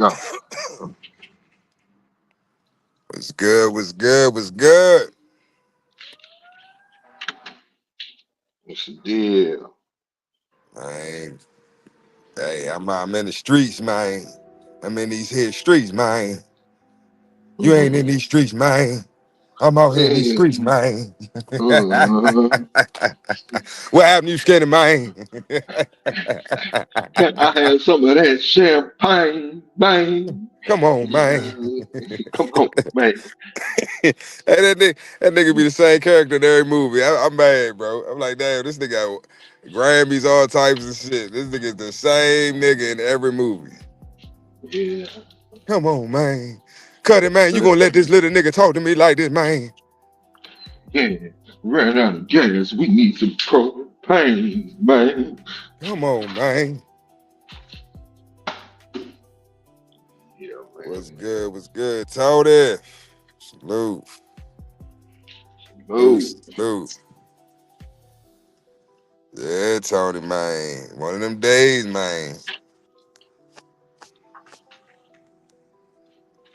Go. What's good? What's good? What's good? What's the deal? Man, hey, I'm in the streets, man. I'm in these here streets, man. You ain't in these streets, man. I'm out here in these Yeah. streets, man. Uh, What happened, you skinny man? can I have some of that champagne, bang? Come on, man. Yeah. Come on, man. Hey, that nigga be the same character in every movie. I'm mad, bro. I'm like, damn, this nigga got Grammys, all types of shit. This nigga's the same nigga in every movie. Yeah. Come on, man. Cut it, man. You gonna let this little nigga talk to me like this, man? Yeah. Ran out of gas. We need some propane, man. Come on, man. Yeah, What's man. good? What's good? Tony. Salute. Salute. Oh, Salute. Yeah, Tony, man. One of them days, man.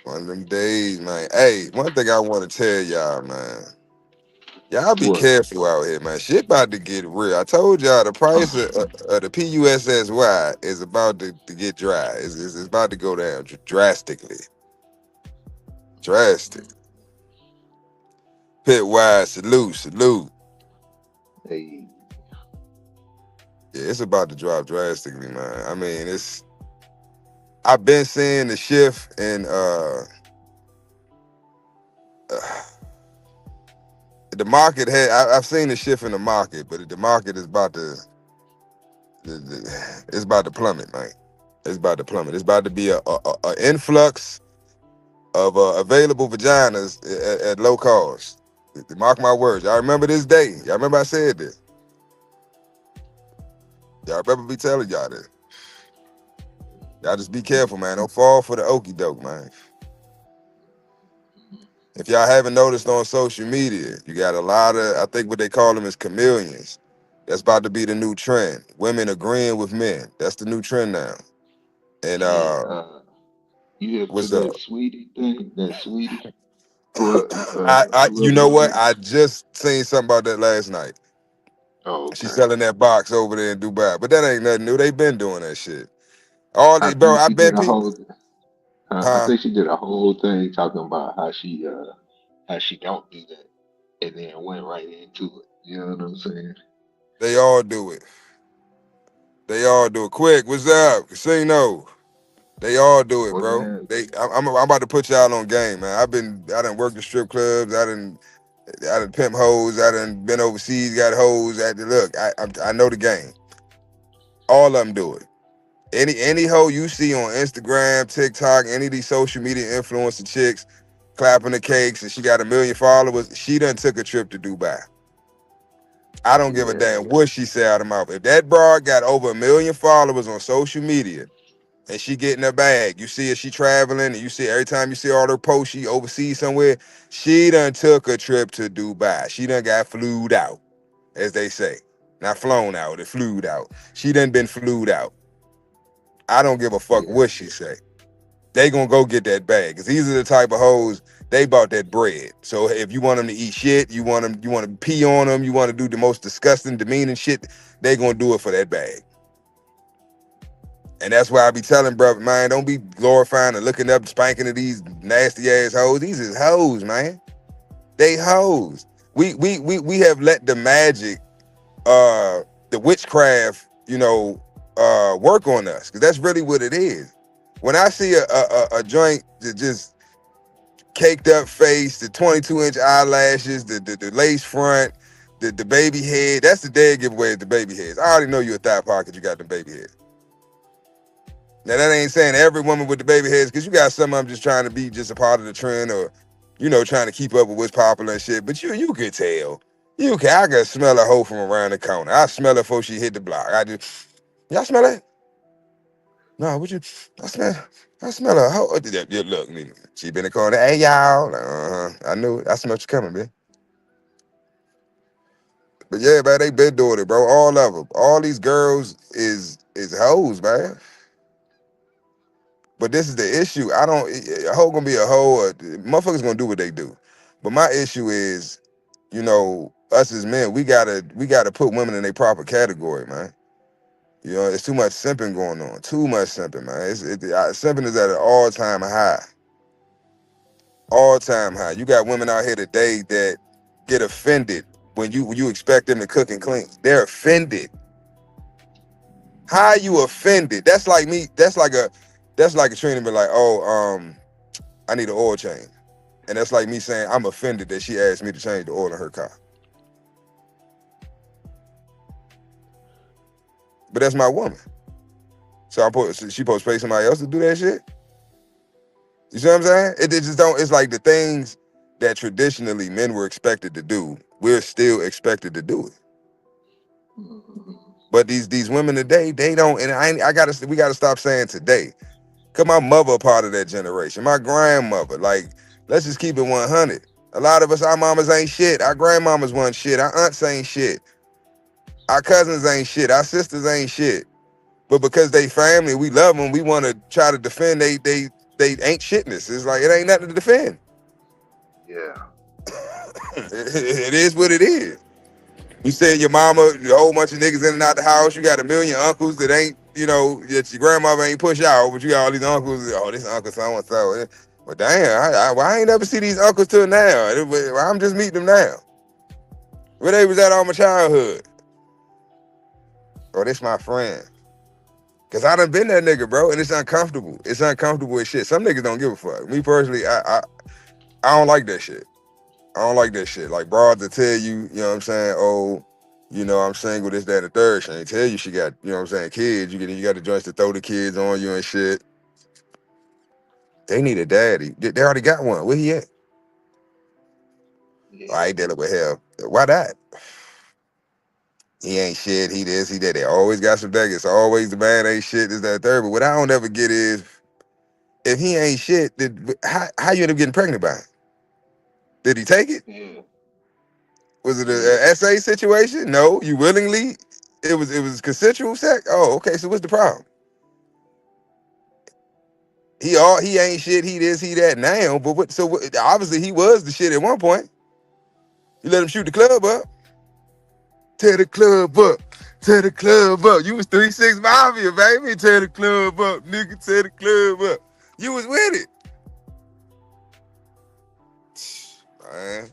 One of them days, man. Hey, one thing I want to tell y'all, man. Y'all be what? careful out here, man. Shit about to get real. I told y'all the price of the PUSSY is about to get dry. It's about to go down drastically. Drastic. Pit wise, salute, salute. Hey, Yeah, it's about to drop drastically, man. I mean, I've been seeing the shift in uh, the market I've seen the shift in the market, but the market is about to it's about to plummet, man. It's about to plummet. It's about to be a influx of available vaginas at low cost. Mark my words. Y'all remember this day. Y'all remember I said this. Y'all remember me telling y'all this. Y'all just be careful, man. Don't fall for the okie doke, man. If y'all haven't noticed on social media, you got a lot of, I think what they call them is chameleons. That's about to be the new trend. Women agreeing with men. That's the new trend now. And man. You hip to what's up? that sweetie thing? That sweetie? Who, You whoever know that what? is? I just seen something about that last night. Oh, She's okay. selling that box over there in Dubai, but that ain't nothing new. They been doing that shit. All I these, bro. think I she did bet a people, whole. I huh? think she did a whole thing talking about how she don't do that, and then went right into it. You know what I'm saying? They all do it. They all do it. Quick, what's up, Casino? They all do it, What bro. happened? I'm about to put y'all on game, man. I done worked in strip clubs. I done pimp hoes. I done been overseas, got hoes. Look, I know the game. All of them do it. Any hoe you see on Instagram, TikTok, any of these social media influencer chicks clapping the cakes and she got 1 million followers, she done took a trip to Dubai. I don't give a Yeah, damn what she say out of her mouth. If that broad got over 1 million followers on social media and she getting her bag, you see her, she traveling, and you see every time you see all her posts, she overseas somewhere, she done took a trip to Dubai. She done got flued out, as they say. Not flown out, it flued out. She done been flued out. I don't give a fuck yeah, what she say. They gonna go get that bag. Cause these are the type of hoes, they bought that bread. So if you want them to eat shit, you want to pee on them, you want to do the most disgusting, demeaning shit, they gonna do it for that bag. And that's why I be telling brother, man, don't be glorifying and looking up, spanking at these nasty ass hoes. These is hoes, man. They hoes. We have let the magic, the witchcraft, work on us. Cause that's really what it is. When I see a joint that just caked up face, the 22-inch eyelashes, the lace front, the baby head. That's the dead giveaway of the baby heads. I already know you a thigh pocket, you got the baby head. Now that ain't saying every woman with the baby heads, because you got some of them just trying to be just a part of the trend or, trying to keep up with what's popular and shit. But you could tell. I can smell a hoe from around the corner. I smell her before she hit the block. Y'all smell that? No, what you? I smell. I smell a hoe. Yeah, look, nigga. She been in the corner. Hey, y'all. I knew it. I smelled you coming, man. But yeah, man, they been doing it, bro. All of them. All these girls is hoes, man. But this is the issue. A hoe gonna be a hoe. Or, motherfuckers gonna do what they do. But my issue is, us as men, we gotta put women in a proper category, man. It's too much simping going on. Too much simping, man. Simping is at an all-time high. All-time high. You got women out here today that get offended when you expect them to cook and clean. They're offended. How are you offended? That's like me. That's like a trainer be like, oh, I need an oil change. And that's like me saying I'm offended that she asked me to change the oil in her car. But that's my woman. So she supposed to pay somebody else to do that shit? You see what I'm saying? It just don't, it's like the things that traditionally men were expected to do, we're still expected to do it. But these women today, they don't, and we gotta stop saying today. Cause my mother a part of that generation, my grandmother, like, let's just keep it 100. A lot of us, our mamas ain't shit, our grandmamas weren't shit, our aunts ain't shit, our cousins ain't shit, our sisters ain't shit. But because they family, we love them, we want to try to defend they ain't shitness. It's like, it ain't nothing to defend. Yeah. It is what it is. You said your mama, a whole bunch of niggas in and out the house. You got a million uncles that ain't, that your grandmother ain't push out, but you got all these uncles. Oh, this uncle so and so. But damn, I ain't never see these uncles till now. I'm just meeting them now. Where they was at all my childhood. Oh, this my friend. Cause I done been that nigga, bro, and it's uncomfortable. It's uncomfortable as shit. Some niggas don't give a fuck. Me personally, I don't like that shit. I don't like that shit. Like, broad to tell you, you know what I'm saying? Oh, I'm single, this, that, and the third. She ain't tell you she got, you know what I'm saying, kids. You got the joints to throw the kids on you and shit. They need a daddy. They already got one. Where he at? Yeah. I ain't dealing with him. Why that? He ain't shit. He this, he that. They always got some daggers. Always the man ain't shit, this, that, third. But what I don't ever get is, if he ain't shit, how you end up getting pregnant by him? Did he take it? Yeah. Was it an SA situation? No, you willingly. It was consensual sex. Oh, okay. So what's the problem? He ain't shit. He this, he that now. But obviously he was the shit at one point. You let him shoot the club up. Tear the club up. Tear the club up. You was 3-6 Mafia, baby. Tear the club up, nigga. Tear the club up. You was with it. Man,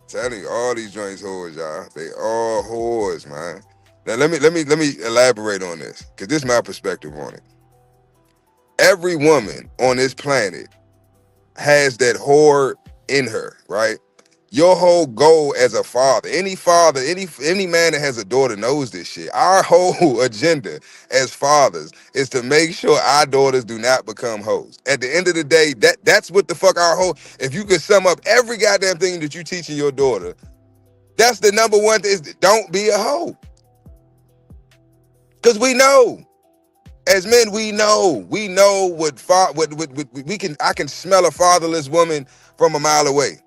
telling you, all these joints whores, y'all. They all whores, man. Now let me elaborate on this, because this is my perspective on it. Every woman on this planet has that whore in her, right? Your whole goal as a father, any man that has a daughter knows this shit. Our whole agenda as fathers is to make sure our daughters do not become hoes. At the end of the day, that's what the fuck our whole, if you could sum up every goddamn thing that you teaching your daughter, that's the number one thing, is don't be a hoe. Because we know. As men, we know what I can smell a fatherless woman from a mile away.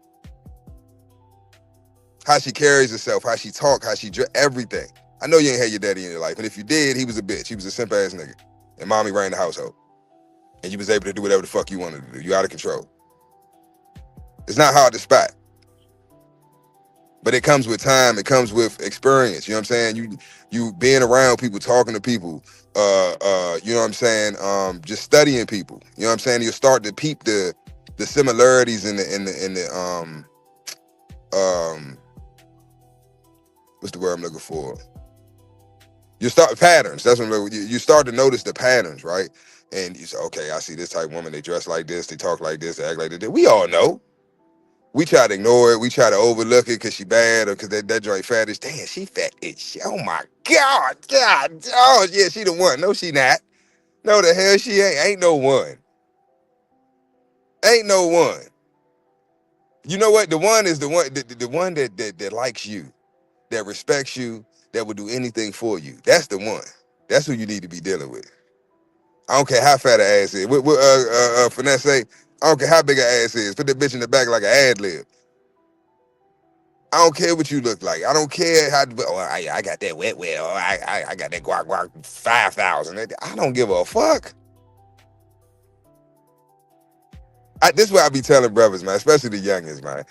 How she carries herself, how she talk, how she dress, everything. I know you ain't had your daddy in your life, and if you did, he was a bitch. He was a simp ass nigga, and mommy ran the household, and you was able to do whatever the fuck you wanted to do. You out of control. It's not hard to spot, but it comes with time. It comes with experience. You know what I'm saying? You being around people, talking to people. You know what I'm saying? Just studying people. You know what I'm saying? You'll start to peep the similarities in the what's the word I'm looking for? You start patterns. That's what you start to notice the patterns, right? And you say, okay, I see this type of woman. They dress like this. They talk like this. They act like this. We all know. We try to ignore it. We try to overlook it because she bad or because that joint fat is. Damn, she fat as shit. Oh my God. Oh yeah, she the one. No, she not. No, the hell she ain't. Ain't no one. Ain't no one. You know what? The one is the one. The one that likes you, that respects you, that would do anything for you. That's the one. That's who you need to be dealing with. I don't care how fat her ass is. What Finesse say? I don't care how big her ass is. Put that bitch in the back like an ad lib. I don't care what you look like. I don't care how. Oh, I got that wet. Oh, I got that guac 5,000. I don't give a fuck. This is what I be telling brothers, man, especially the youngins, man.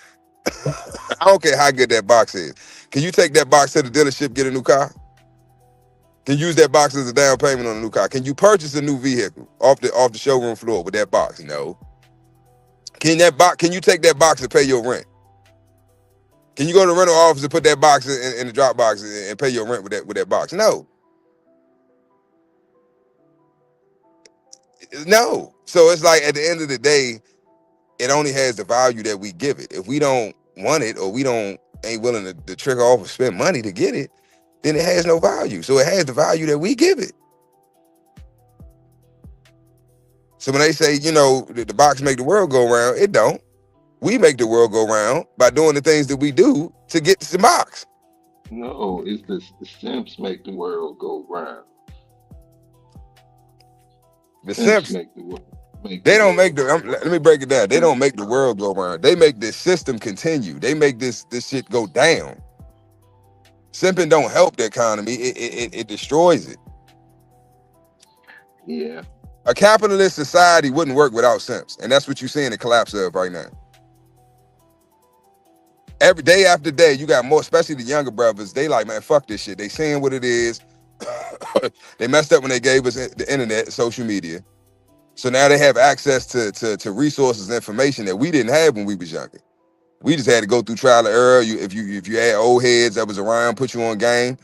I don't care how good that box is. Can you take that box to the dealership, get a new car? Can you use that box as a down payment on a new car? Can you purchase a new vehicle off the showroom floor with that box? No. Can you take that box and pay your rent? Can you go to the rental office and put that box in the drop box and pay your rent with that box? No. No. So it's like at the end of the day, it only has the value that we give it. If we don't want it or we don't ain't willing to trigger off or spend money to get it, then it has no value. So it has the value that we give it. So when they say, the box make the world go round, it don't. We make the world go round by doing the things that we do to get to the box. No, it's the simps make the world go round. The Simps simps, make the they don't make world the. go Let round. me break it down. They don't make the world go round. They make this system continue. They make this shit go down. Simping don't help the economy. It destroys it. Yeah, A capitalist society wouldn't work without simps, and that's what you're seeing the collapse of right now. Every day after day, you got more, especially the younger brothers. They like, man, fuck this shit. They seeing what it is. They messed up when they gave us the internet, social media. So now they have access to resources, information that we didn't have when we was younger. We just had to go through trial and error. If you had old heads that was around, put you on game,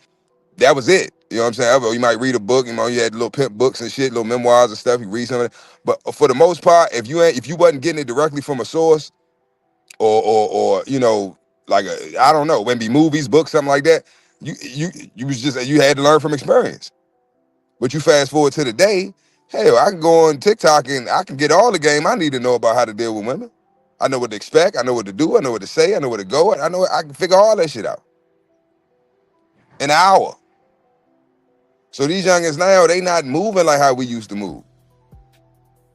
that was it. You know what I'm saying? You might read a book. You had little pimp books and shit, little memoirs and stuff. You read some of it. But for the most part, if you wasn't getting it directly from a source, or like I don't know, maybe movies, books, something like that, you had to learn from experience. But you fast forward to the day, hell, I can go on TikTok and I can get all the game I need to know about how to deal with women. I know what to expect. I know what to do. I know what to say. I know where to go. I can figure all that shit out in an hour. So these youngins now, they not moving like how we used to move.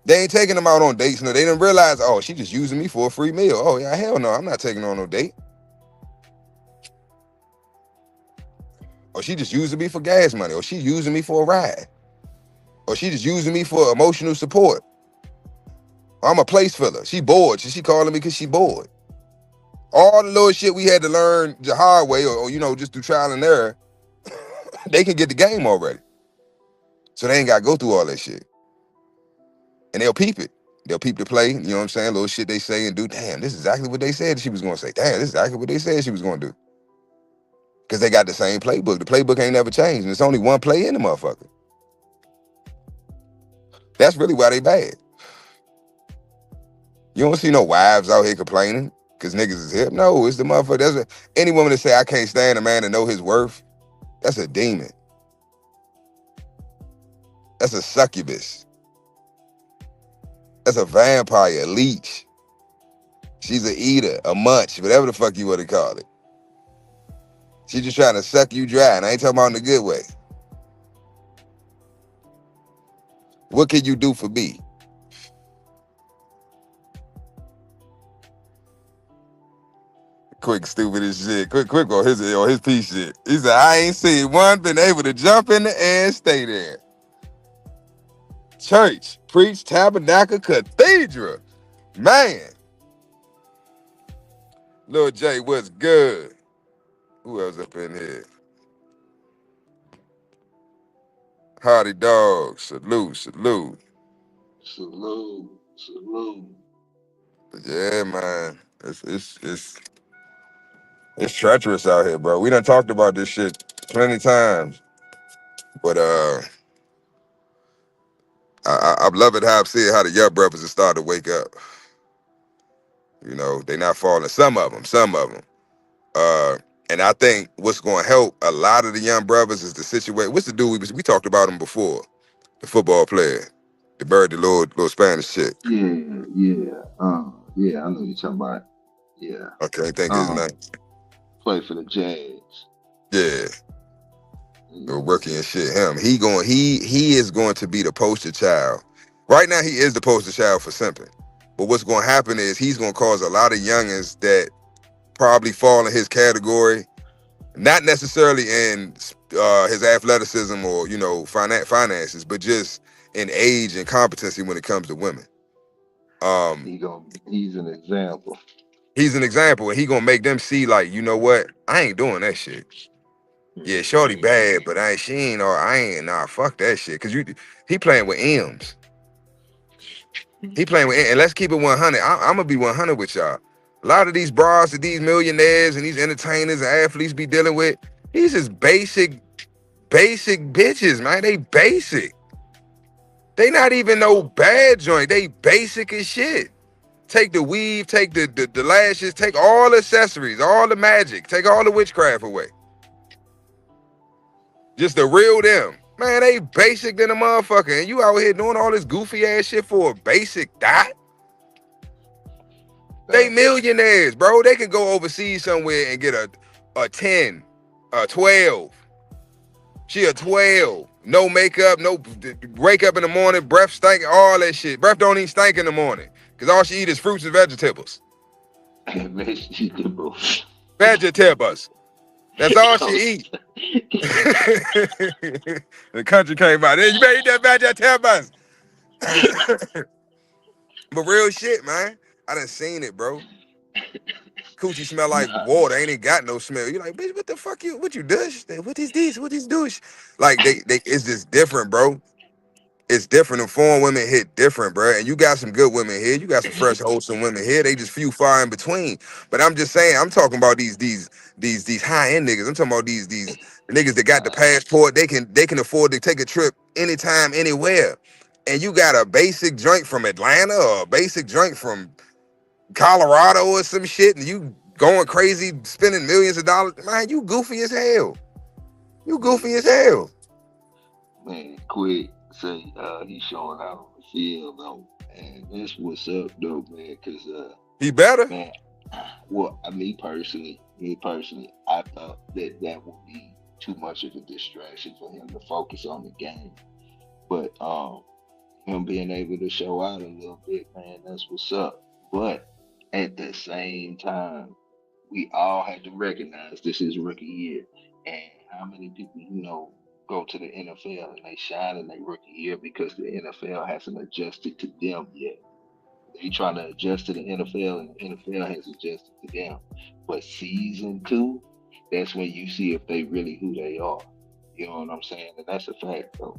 They ain't taking them out on dates. No, they didn't realize, oh, she just using me for a free meal. Oh, yeah, hell no, I'm not taking her on no date. Or she just using me for gas money. Or she using me for a ride. Or she just using me for emotional support. Or I'm a place filler. She bored. She calling me because she bored. All the little shit we had to learn the hard way or just through trial and error, they can get the game already. So they ain't got to go through all that shit. And they'll peep it. They'll peep the play, you know what I'm saying? Little shit they say and do. Damn, this is exactly what they said she was going to say. Damn, this is exactly what they said she was going to do. Because they got the same playbook. The playbook ain't never changed. And it's only one play in the motherfucker. That's really why they bad. You don't see no wives out here complaining because niggas is hip. No, it's the motherfucker. Any woman that say, I can't stand a man to know his worth, that's a demon. That's a succubus. That's a vampire, a leech. She's a eater, a munch, whatever the fuck you want to call it. She's just trying to suck you dry, and I ain't talking about in a good way. What can you do for me? Quick, stupid as shit. Quick on his piece shit. He said, I ain't seen one been able to jump in the air and stay there. Church, preach, tabernacle, cathedral. Man. Lil J, what's good? Who else up in here? Hardy Dog, salute. Salute. Yeah, man. It's treacherous out here, bro. We done talked about this shit plenty times. But I love it how I'm seeing how the young brothers are starting to wake up. They not falling. Some of them. And I think what's going to help a lot of the young brothers is the situation. What's the dude we talked about him before? The football player, the bird, the little Spanish chick. Yeah. Yeah, I know you're talking about. Yeah. Okay, I think his name. Play for the Jags. Yeah. Little rookie and shit. Him. He is going to be the poster child. Right now, he is the poster child for simping. But what's going to happen is he's going to cause a lot of youngins that probably fall in his category, not necessarily in his athleticism or finances, but just in age and competency when it comes to women. He's an example. He's an example, and he gonna make them see like, you know what? I ain't doing that shit. Yeah, shorty Mm-hmm. bad, but she ain't, or I ain't, nah, fuck that shit. Cause he playing with M's. He playing with, and let's keep it 100. I'm gonna be 100 with y'all. A lot of these bras that these millionaires and these entertainers and athletes be dealing with, these is basic bitches, man. They basic. They not even no bad joint. They basic as shit. Take the weave, take the lashes, take all the accessories, all the magic, take all the witchcraft away. Just the real them. Man, they basic than a motherfucker. And you out here doing all this goofy ass shit for a basic dot? They millionaires, bro. They can go overseas somewhere and get a 10, a 12. She a 12. No makeup, no wake up in the morning, breath stink, all that shit. Breath don't even stink in the morning. Cause all she eat is fruits and vegetables. Vegetables. Vegetables. That's all she eat. The country came out. You better eat that vegetables. But real shit, man. I done seen it, bro. Coochie smell like water. Ain't even got no smell. You like, bitch, what the fuck what you douche? What is this? What is douche? Like they it's just different, bro. It's different. And foreign women hit different, bro. And you got some good women here. You got some fresh, wholesome women here. They just few far in between. But I'm just saying, I'm talking about these high end niggas. I'm talking about these niggas that got the passport. They can afford to take a trip anytime, anywhere. And you got a basic joint from Atlanta or a basic joint from Colorado or some shit, and you going crazy, spending millions of dollars. Man, you goofy as hell. You goofy as hell. Man, quick say he's showing out on the field though, and that's what's up though, man. Cause he better. Man, well, me personally, I thought that would be too much of a distraction for him to focus on the game. But him being able to show out a little bit, man, that's what's up. But at the same time, we all had to recognize this is rookie year. And how many people go to the NFL and they shine in their rookie year because the NFL hasn't adjusted to them yet. They trying to adjust to the NFL and the NFL has adjusted to them. But season two, that's when you see if they really who they are. You know what I'm saying? And that's a fact though.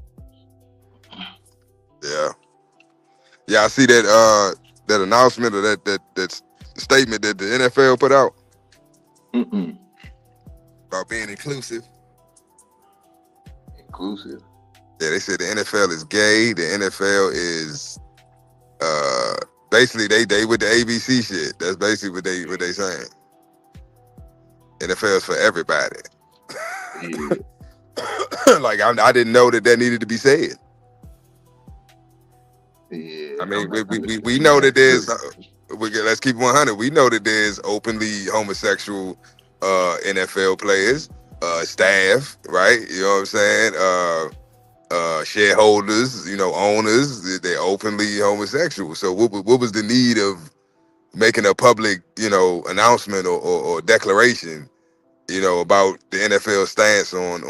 Yeah. Yeah, I see that announcement or that statement that the NFL put out about being inclusive. Inclusive. Yeah, they said the NFL is gay. The NFL is basically they with the ABC shit. That's basically what they saying. NFL is for everybody. Yeah. Like I didn't know that needed to be said. Yeah. I mean, we know that there's. Let's keep 100. We know that there's openly homosexual NFL players, staff, right? You know what I'm saying? Shareholders, owners, they're openly homosexual. So what was the need of making a public, announcement or declaration, about the NFL stance on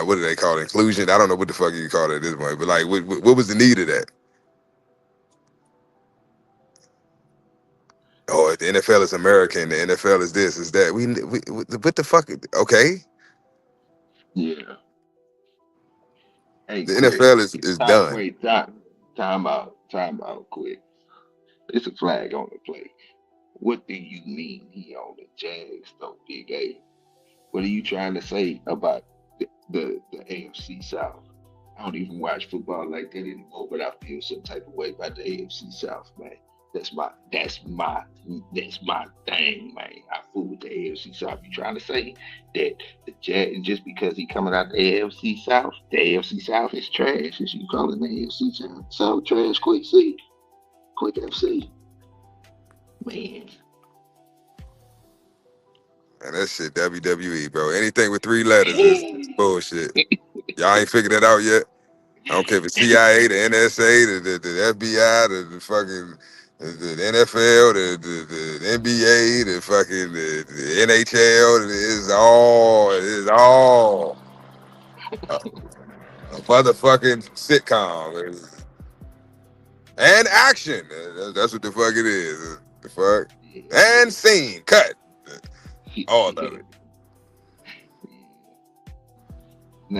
what do they call it? Inclusion? I don't know what the fuck you call it at this point, but like, what was the need of that? Oh, the NFL is American. The NFL is this, is that. We what the fuck? Okay. Yeah. Hey, The quick. NFL is done. Wait, time out, quick. It's a flag on the play. What do you mean he on the Jags though, Big A? What are you trying to say about the AFC South? I don't even watch football like that anymore, but I feel some type of way about the AFC South, man. That's my thing, man. I fool with the AFC South. You trying to say that the Jet just because he coming out the AFC South is trash? Is you calling the AFC South trash? Quick FC, man. And that shit WWE, bro. Anything with 3 letters is bullshit. Y'all ain't figured that out yet? I don't care if it's CIA, the NSA, the FBI, the fucking the NFL, the NBA, the fucking the NHL. It is all a motherfucking sitcom. And action. That's what the fuck it is. The fuck. And Yeah, scene. Cut. All of yeah. it.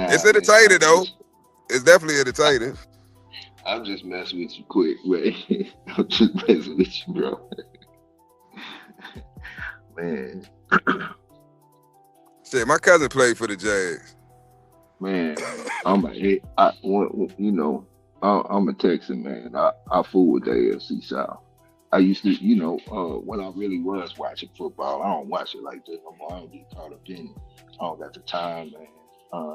It's Nah, man, entertaining though. It's definitely I, entertaining. I'm just messing with you quick, man. I'm just messing with you, bro. Man, Shit, my cousin played for the Jags. man, I'm a hit. You know, I'm a Texan, man. I fool with the AFC South. I used to, when I really was watching football, I don't watch it like that no more. I don't get caught up in it. I don't got the time, man.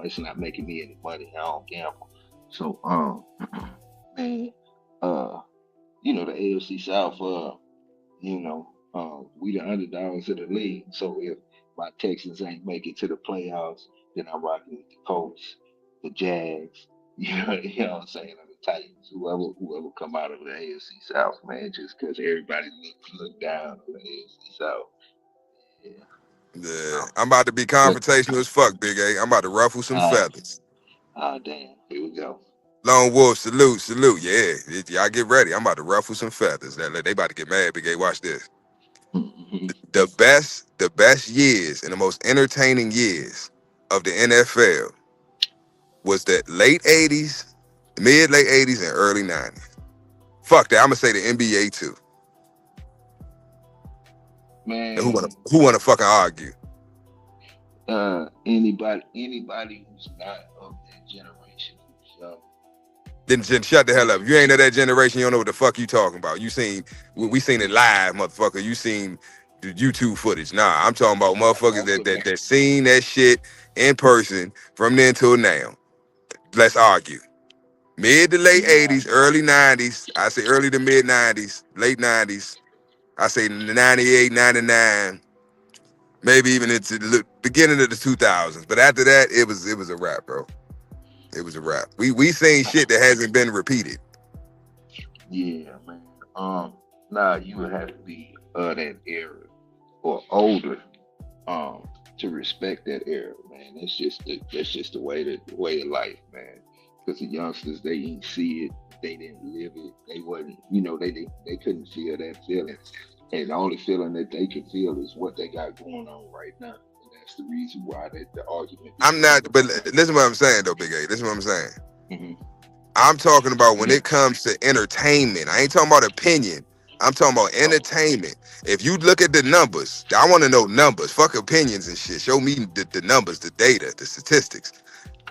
It's not making me any money. I don't gamble. So, man, uh, the AFC South, we the underdogs of the league. So if my Texans ain't make it to the playoffs, then I'm rocking with the Colts, the Jags, you know what I'm saying, and the Titans, whoever come out of the AFC South, man, just because everybody look down on the AFC South. Yeah, Yeah. so, I'm about to be but confrontational as fuck, Big A. I'm about to ruffle some uh, feathers. damn, here we go. Lone Wolf, salute, salute. Yeah, y'all get ready. I'm about to ruffle some feathers. They about to get mad, Big A. Watch this. The best years and the most entertaining years of the NFL was the late 80s, mid late 80s and early 90s. Fuck that. I'm gonna say the NBA too. And Man, who wanna fucking argue? anybody who's not of that generation who's young. Then shut the hell up. If you ain't of that generation, you don't know what the fuck you talking about. You seen we seen it live, motherfucker. You seen the YouTube footage. Nah, I'm talking about motherfuckers that seen that shit in person from then till now. Let's argue. Mid to late Yeah, 80s, early 90s. I say early to mid 90s, late 90s. I say 98, 99, maybe even into the beginning of the 2000s. But after that, it was a wrap, bro. It was a wrap. We seen shit that hasn't been repeated. yeah, man. Now you would have to be of that era or older, to respect that era, man. That's just the way of life, man. Because the youngsters, they didn't see it, they didn't live it, they wasn't, they couldn't feel that feeling, and the only feeling that they can feel is what they got going on right now. And that's the reason why the argument I'm between not, them but two. listen what I'm saying though, Big A. Listen what I'm saying. Hmm. I'm talking about when Yeah. it comes to entertainment. I ain't talking about opinion. I'm talking about Oh, entertainment. If you look at the numbers, I want to know numbers. Fuck opinions and shit. Show me the numbers, the data, the statistics.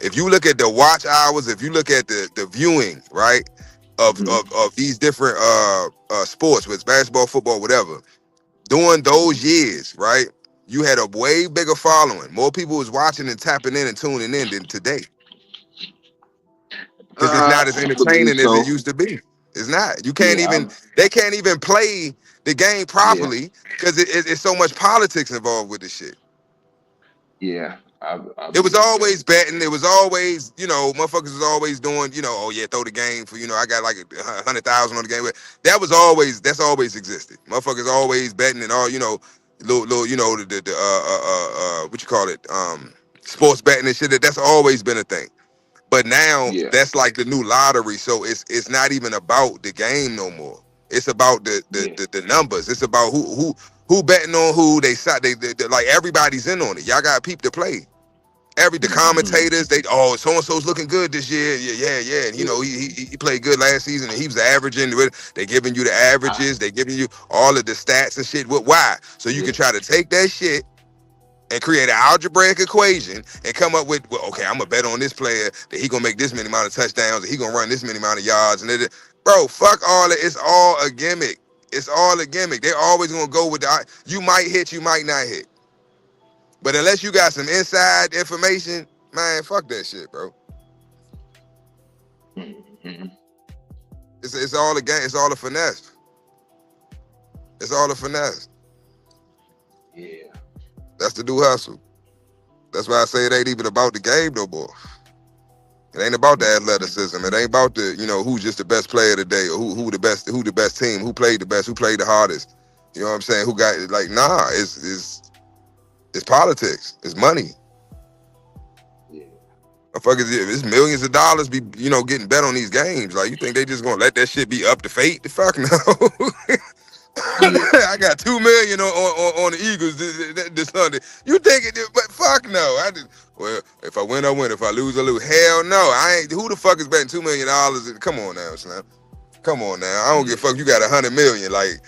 If you look at the watch hours, if you look at the viewing, right, of hmm, of these different sports, whether it's basketball, football, whatever, during hmm. those years, right, you had a way bigger following. More people was watching and tapping in and tuning in than today. Because it's not as I believe entertaining as it so. used to be. It's not. You can't Yeah, even. They can't even play the game yeah, properly because it's so much politics involved with this shit. yeah. I It was believe that. always betting. It was always, motherfuckers was always doing, oh yeah, throw the game for, I got like 100,000 on the game. That's always existed. Motherfuckers always betting and all, little, what you call it, sports betting and shit. That's always been a thing. But now Yeah, that's like the new lottery. So it's not even about the game no more. It's about the the, yeah. the, the numbers. It's about who betting on who. They like everybody's in on it. Y'all got people to play. The Hmm. commentators, so and so's looking good this year. Yeah. And Yeah. he played good last season and he was averaging. They giving you the I, averages. They giving you all of the stats and shit. Why? So you can yeah. try to take that shit and create an algebraic equation and come up with, well, okay, I'm gonna bet on this player that he gonna make this many amount of touchdowns, and he gonna run this many amount of yards, and bro, fuck all that. It's all a gimmick. It's all a gimmick. They're always gonna go with you might hit, you might not hit, but unless you got some inside information, man, fuck that shit, bro. Hmm. It's all a game. It's all a finesse. It's all a finesse. Yeah. That's the new hustle. That's why I say it ain't even about the game no more. It ain't about the Hmm. athleticism. It ain't about the, who's just the best player today or who the best team, who played the best, who played the hardest. You know what I'm saying? Who got like nah, it's politics. It's money. Yeah. Motherfuckers, it's millions of dollars be, getting bet on these games. Like, you think they just gonna let that shit be up to fate? The fuck no. Yeah. I got 2 million on the Eagles this Sunday. You think it? But fuck no. Well, if I win, I win. If I lose, I lose. Hell no. I ain't. Who the fuck is betting $2 million? Come on now, Slim. Come on now. I don't give a Yeah. fuck. You got 100 million. Like,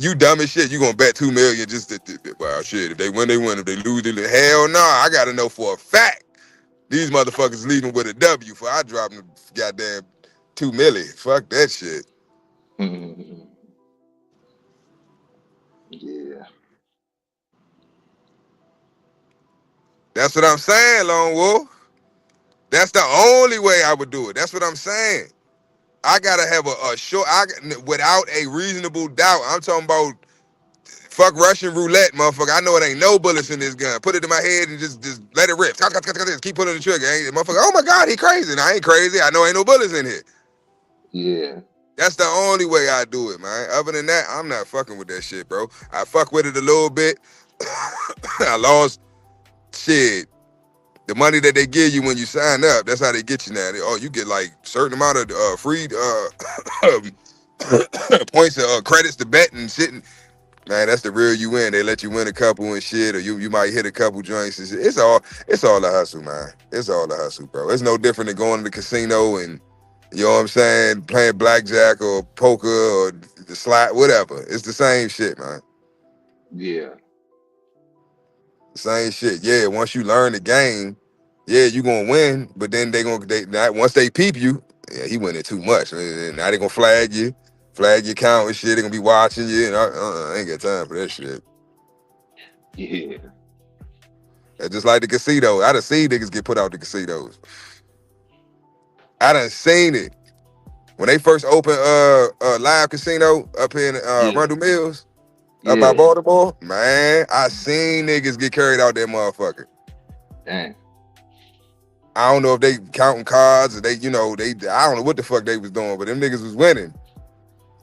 you dumb as shit. You gonna bet 2 million just well, shit. If they win, they win. If they lose, they lose. Hell no. I gotta know for a fact these motherfuckers leaving with a W. For I drop them goddamn 2 million. Fuck that shit. Mhm. Yeah. That's what I'm saying, Lone Wolf. That's the only way I would do it. That's what I'm saying. I gotta have a short, without a reasonable doubt. I'm talking about fuck Russian roulette, motherfucker. I know it ain't no bullets in this gun. Put it in my head and just let it rip. Keep pulling the trigger. Motherfucker, oh my God, he crazy. And I ain't crazy. I know ain't no bullets in here. Yeah. That's the only way I do it, man. Other than that, I'm not fucking with that shit, bro. I fuck with it a little bit. I lost shit. The money that they give you when you sign up, that's how they get you now. You get like certain amount of free points of credits to bet and shit. Man, that's the real you win. They let you win a couple and shit, or you might hit a couple joints and shit. It's all a hustle, man. It's all a hustle, bro. It's no different than going to the casino and, you know what I'm saying, playing blackjack or poker or the slot, whatever. It's the same shit, man. Yeah. Same shit. Yeah, once you learn the game, yeah, you gonna win. But then once they peep you, yeah, he winning too much. Now they gonna flag your account and shit. They gonna be watching you, and I ain't got time for that shit. Yeah. That's just like the casino. I done seen niggas get put out the casinos. I done seen it when they first opened live casino up in Yeah. Rundle Mills up by Yeah. Baltimore. Man, I seen niggas get carried out that motherfucker. Dang. I don't know if they counting cards or I don't know what the fuck they was doing, but them niggas was winning.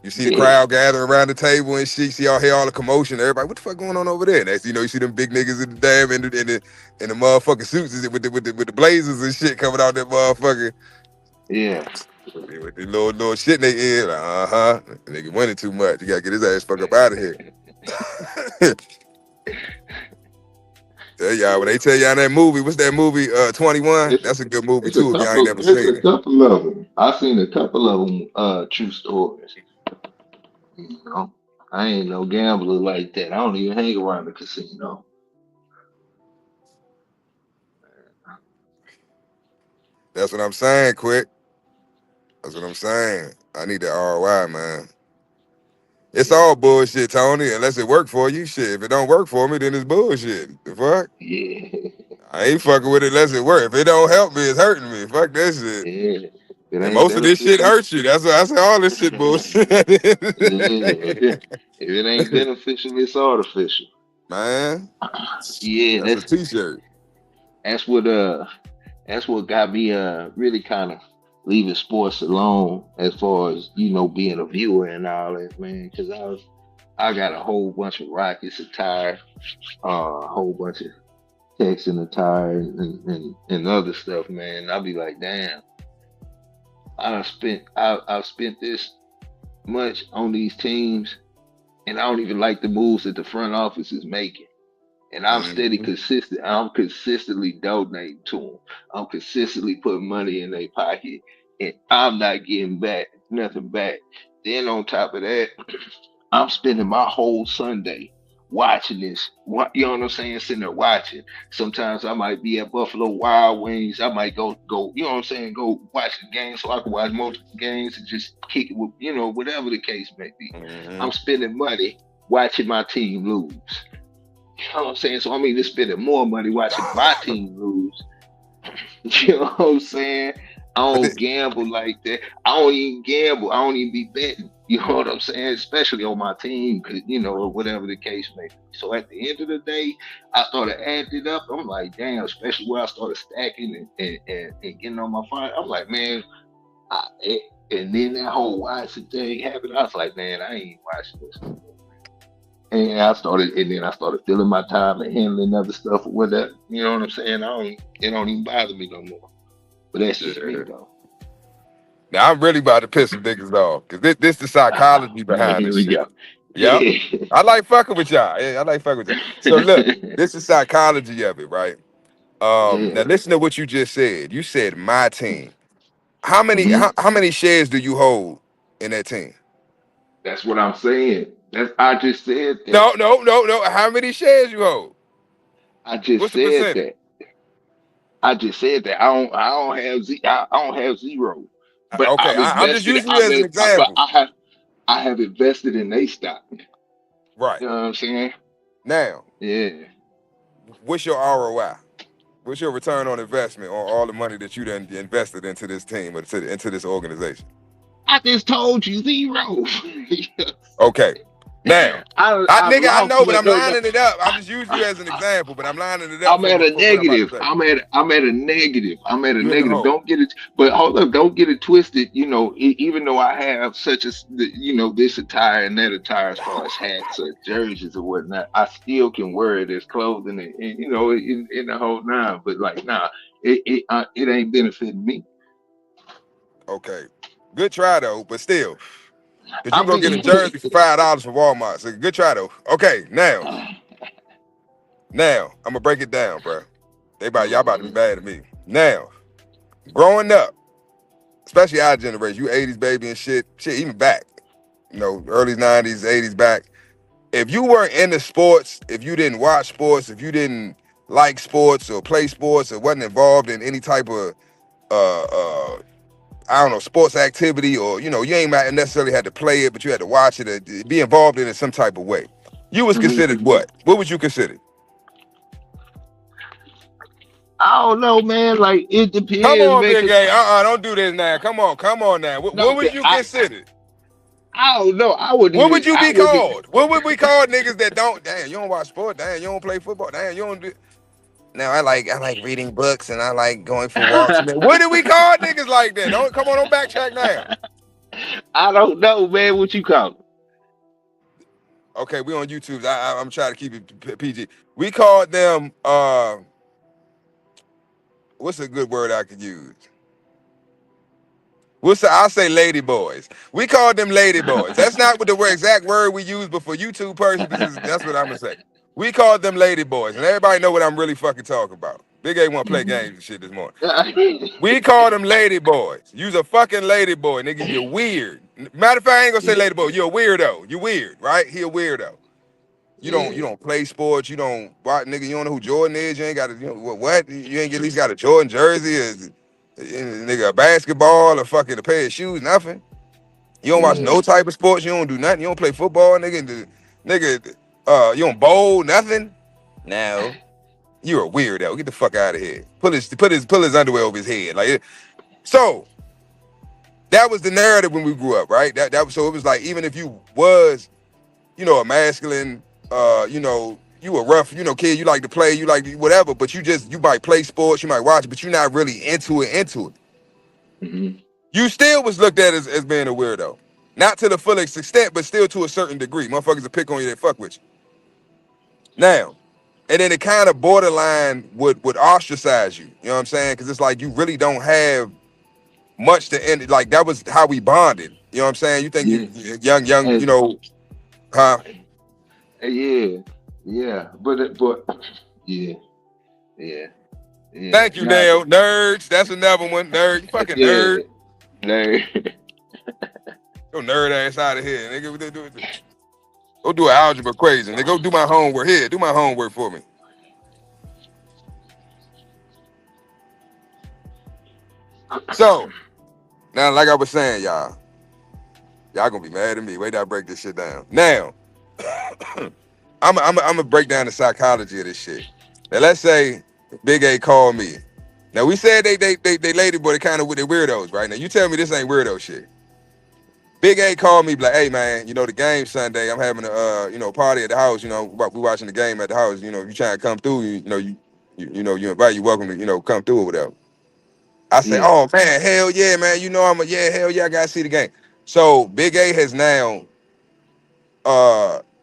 You see the Yeah. crowd gathering around the table and shit. Hear all the commotion. Everybody, what the fuck going on over there? Next, you see them big niggas in the damn in the motherfucking suits with the blazers and shit coming out that motherfucker. Yeah. With the little shit in their ear. Like, nigga winning too much. You gotta get his ass fuck up out of here. Tell y'all, when they tell y'all that movie, what's that movie? 21. It's That's a good movie it's a too. If y'all ain't couple. never It's seen a it. couple of them. I've seen a couple of them. True stories. You know, I ain't no gambler like that. I don't even hang around the casino. That's what I'm saying. Quick. That's what I'm saying. I need that ROI, man. It's Yeah. all bullshit, Tony. Unless it work for you, shit. If it don't work for me, then it's bullshit. The fuck? Yeah. I ain't fucking with it unless it work. If it don't help me, it's hurting me. Fuck that shit. Yeah. If it And ain't most of this shit beneficial. hurts you. That's why I say all this shit bullshit. Yeah. If it ain't beneficial, it's artificial. Man, Yeah, that's a t-shirt. that's what that's what got me really kind of leaving sports alone as far as being a viewer and all that, man. Because I got a whole bunch of Rockets attire, a whole bunch of Texan attire and other stuff, man. I'll be like, damn, I've spent this much on these teams, and I don't even like the moves that the front office is making. And I'm steady Mm-hmm. consistent. I'm consistently donating to them. I'm consistently putting money in their pocket, and I'm not getting back nothing back. Then on top of that, I'm spending my whole Sunday watching this. You know what I'm saying? Sitting there watching. Sometimes I might be at Buffalo Wild Wings. I might go. You know what I'm saying? Go watch the game so I can watch multiple games and just kick it with whatever the case may be. Mm-hmm. I'm spending money watching my team lose. You know what I'm saying? So I'm even spending more money watching my team lose. You know what I'm saying? I But don't gamble like that. I don't even gamble. I don't even be betting. You know what I'm saying? Especially on my team, cause or whatever the case may be. So at the end of the day, I started adding it up. I'm like, damn, especially where I started stacking and getting on my fire. I'm like, man, and then that whole watching thing happened. I was like, man, I ain't watching this no more. And then I started filling my time and handling other stuff or whatever. You know what I'm saying? It don't even bother me no more. But that's just me Yeah. though. Now I'm really about to piss some niggas off because this the psychology behind Here this we shit. go. Yep. Yeah. I like fucking with y'all. Yeah, I like fucking with y'all. So look, this is psychology of it, right? Yeah. Now listen to what you just said. You said my team. How many Hmm. how many shares do you hold in that team? That's what I'm saying. That's I just said that. No, no, no, no. How many shares you hold? I just What's the said percentage? that. I just said that. I don't have zero. But Okay, I'm just using you as an But example. I have invested in a stock. Right. You know what I'm saying? Now, Yeah. what's your ROI? What's your return on investment on all the money that you done invested into this team or into this organization? I just told you zero. Okay. Now, I nigga, I lost know, but I'm no. lining it up. I'm just using you as an example, but I'm lining it up I'm for, at a for what I'm about negative. to say. I'm at a negative. I'm at a You in the negative. hole. Don't get it. But hold up. Don't get it twisted. Even though I have this attire and that attire as far as hats or jerseys or whatnot, I still can wear it as clothing and in the whole nine. But like, nah, it ain't benefiting me. Okay. Good try though, but still. Cause you I can go get a mean, jersey for $5 from Walmart. So good try though. Okay, now I'm gonna break it down, bro. Y'all about to be mhm, mad at me. Now, growing up, especially our generation, you 80s baby and shit, even back, early 90s, 80s back. If you weren't into sports, if you didn't watch sports, if you didn't like sports or play sports or wasn't involved in any type of I don't know, sports activity, or you ain't necessarily had to play it, but you had to watch it or be involved in it some type of way. You was mhm. considered what? What was you considered? I don't know, man. Like it Come depends, on, man. Big 'Cause A. Don't do this now. Come on now. What no, was you considered? I don't know. What would you I be wouldn't even. called? What would we call niggas that don't? Damn, you don't watch sport. Damn, you don't play football. Damn, you don't do. Now I like reading books and I like going for walks. Man, what do we call niggas like that? Don't backtrack now. I don't know, man. What you call it? Okay, we on YouTube. I'm trying to keep it PG. We called them. What's a good word I could use? I'll say lady boys. We called them lady boys. That's not what the exact word we use, but for YouTube purposes, that's what I'm gonna say. We called them lady boys, and everybody know what I'm really fucking talking about. Big A want to play Mhm. games and shit this morning. We call them lady boys. You's a fucking lady boy, nigga. You're weird. Matter of fact, I ain't gonna say lady boy. You're a weirdo. You weird, right? He a weirdo. You Yeah. don't play sports. You don't watch, nigga. You don't know who Jordan is. You ain't got what? You ain't at least got a Jordan jersey, nigga, a basketball, a fucking a pair of shoes, nothing. You don't watch Yeah. no type of sports. You don't do nothing. You don't play football, nigga. Nigga, you don't bowl, nothing. No, you're a weirdo. Get the fuck out of here. Pull his underwear over his head, like so. That was the narrative when we grew up, right? That was so it was like even if you was a masculine, you a rough, kid, you like to play, you like whatever, but you might play sports, you might watch, but you're not really into it. Mhm. You still was looked at as being a weirdo. Not to the fullest extent, but still to a certain degree. Motherfuckers will pick on you, they fuck with you. Now, and then it kind of borderline would ostracize you. You know what I'm saying? Because it's like you really don't have much to end. Like that was how we bonded. You know what I'm saying? You think Yeah. you young, And huh? yeah. Yeah. But yeah. Yeah. Yeah. Thank you, Nah. Dale. Nerds. That's another one. Nerd. You fucking nerd. Yeah. No. Go nerd ass out of here. Nigga, go do an algebra equation. Nigga, go do my homework. Here, do my homework for me. So, now, like I was saying, y'all gonna be mad at me. Wait till I break this shit down. Now, I'm gonna break down the psychology of this shit. Now, let's say Big A called me. Now, we said they lady boy, they kind of with the weirdos, right? Now, you tell me this ain't weirdo shit. Big A called me, like, hey man, the game Sunday. I'm having a party at the house. We watching the game at the house. You trying to come through. You invite, you welcome to come through or whatever. I say, Yeah. oh man, hell yeah, man. Hell yeah, I gotta see the game. So Big A has now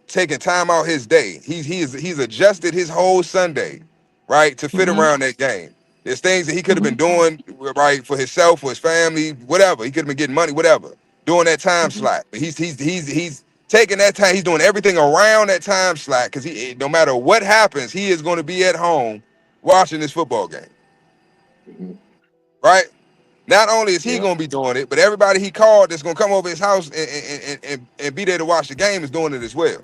taken time out his day. He's adjusted his whole Sunday, right, to fit Mhm. around that game. There's things that he could have been doing right for himself, for his family, whatever. He could have been getting money, whatever, during that time slot. But he's taking that time. He's doing everything around that time slot because he, no matter what happens, he is going to be at home watching this football game. Right? Not only is he going to be doing it, but everybody he called that's going to come over his house and be there to watch the game is doing it as well.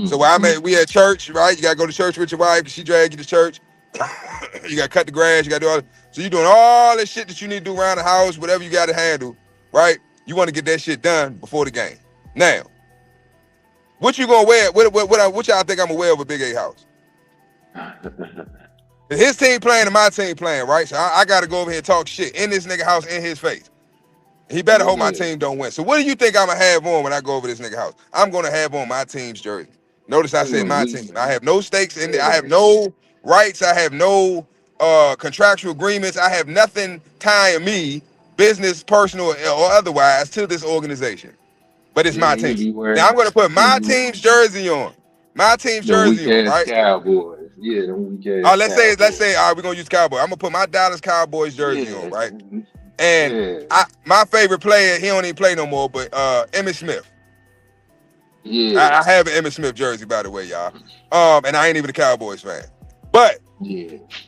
So we at church, right? You got to go to church with your wife. She drag you to church. You got to cut the grass. You got to do all. So you're doing all this shit that you need to do around the house, whatever you got to handle, right? You want to get that shit done before the game. Now, what you gonna wear? What y'all think I'm gonna wear over Big A house? His team playing and my team playing, right? So I got to go over here and talk shit in this nigga house in his face. He better hope my team don't win. So what do you think I'm gonna have on when I go over this nigga house? I'm gonna have on my team's jersey. Notice I said my team. I have no stakes in it. I have no rights. I have no contractual agreements. I have nothing tying me, business, personal, or otherwise, to this organization. But it's my team. Now I'm gonna put my team's jersey on. My team's jersey on, right? Cowboys. Yeah, the weekend. Let's say, all right, we're gonna use Cowboys. I'm gonna put my Dallas Cowboys jersey on, right? And my favorite player, he don't even play no more, but Emmitt Smith. Yeah. I have an Emmitt Smith jersey, by the way, y'all. And I ain't even a Cowboys fan. But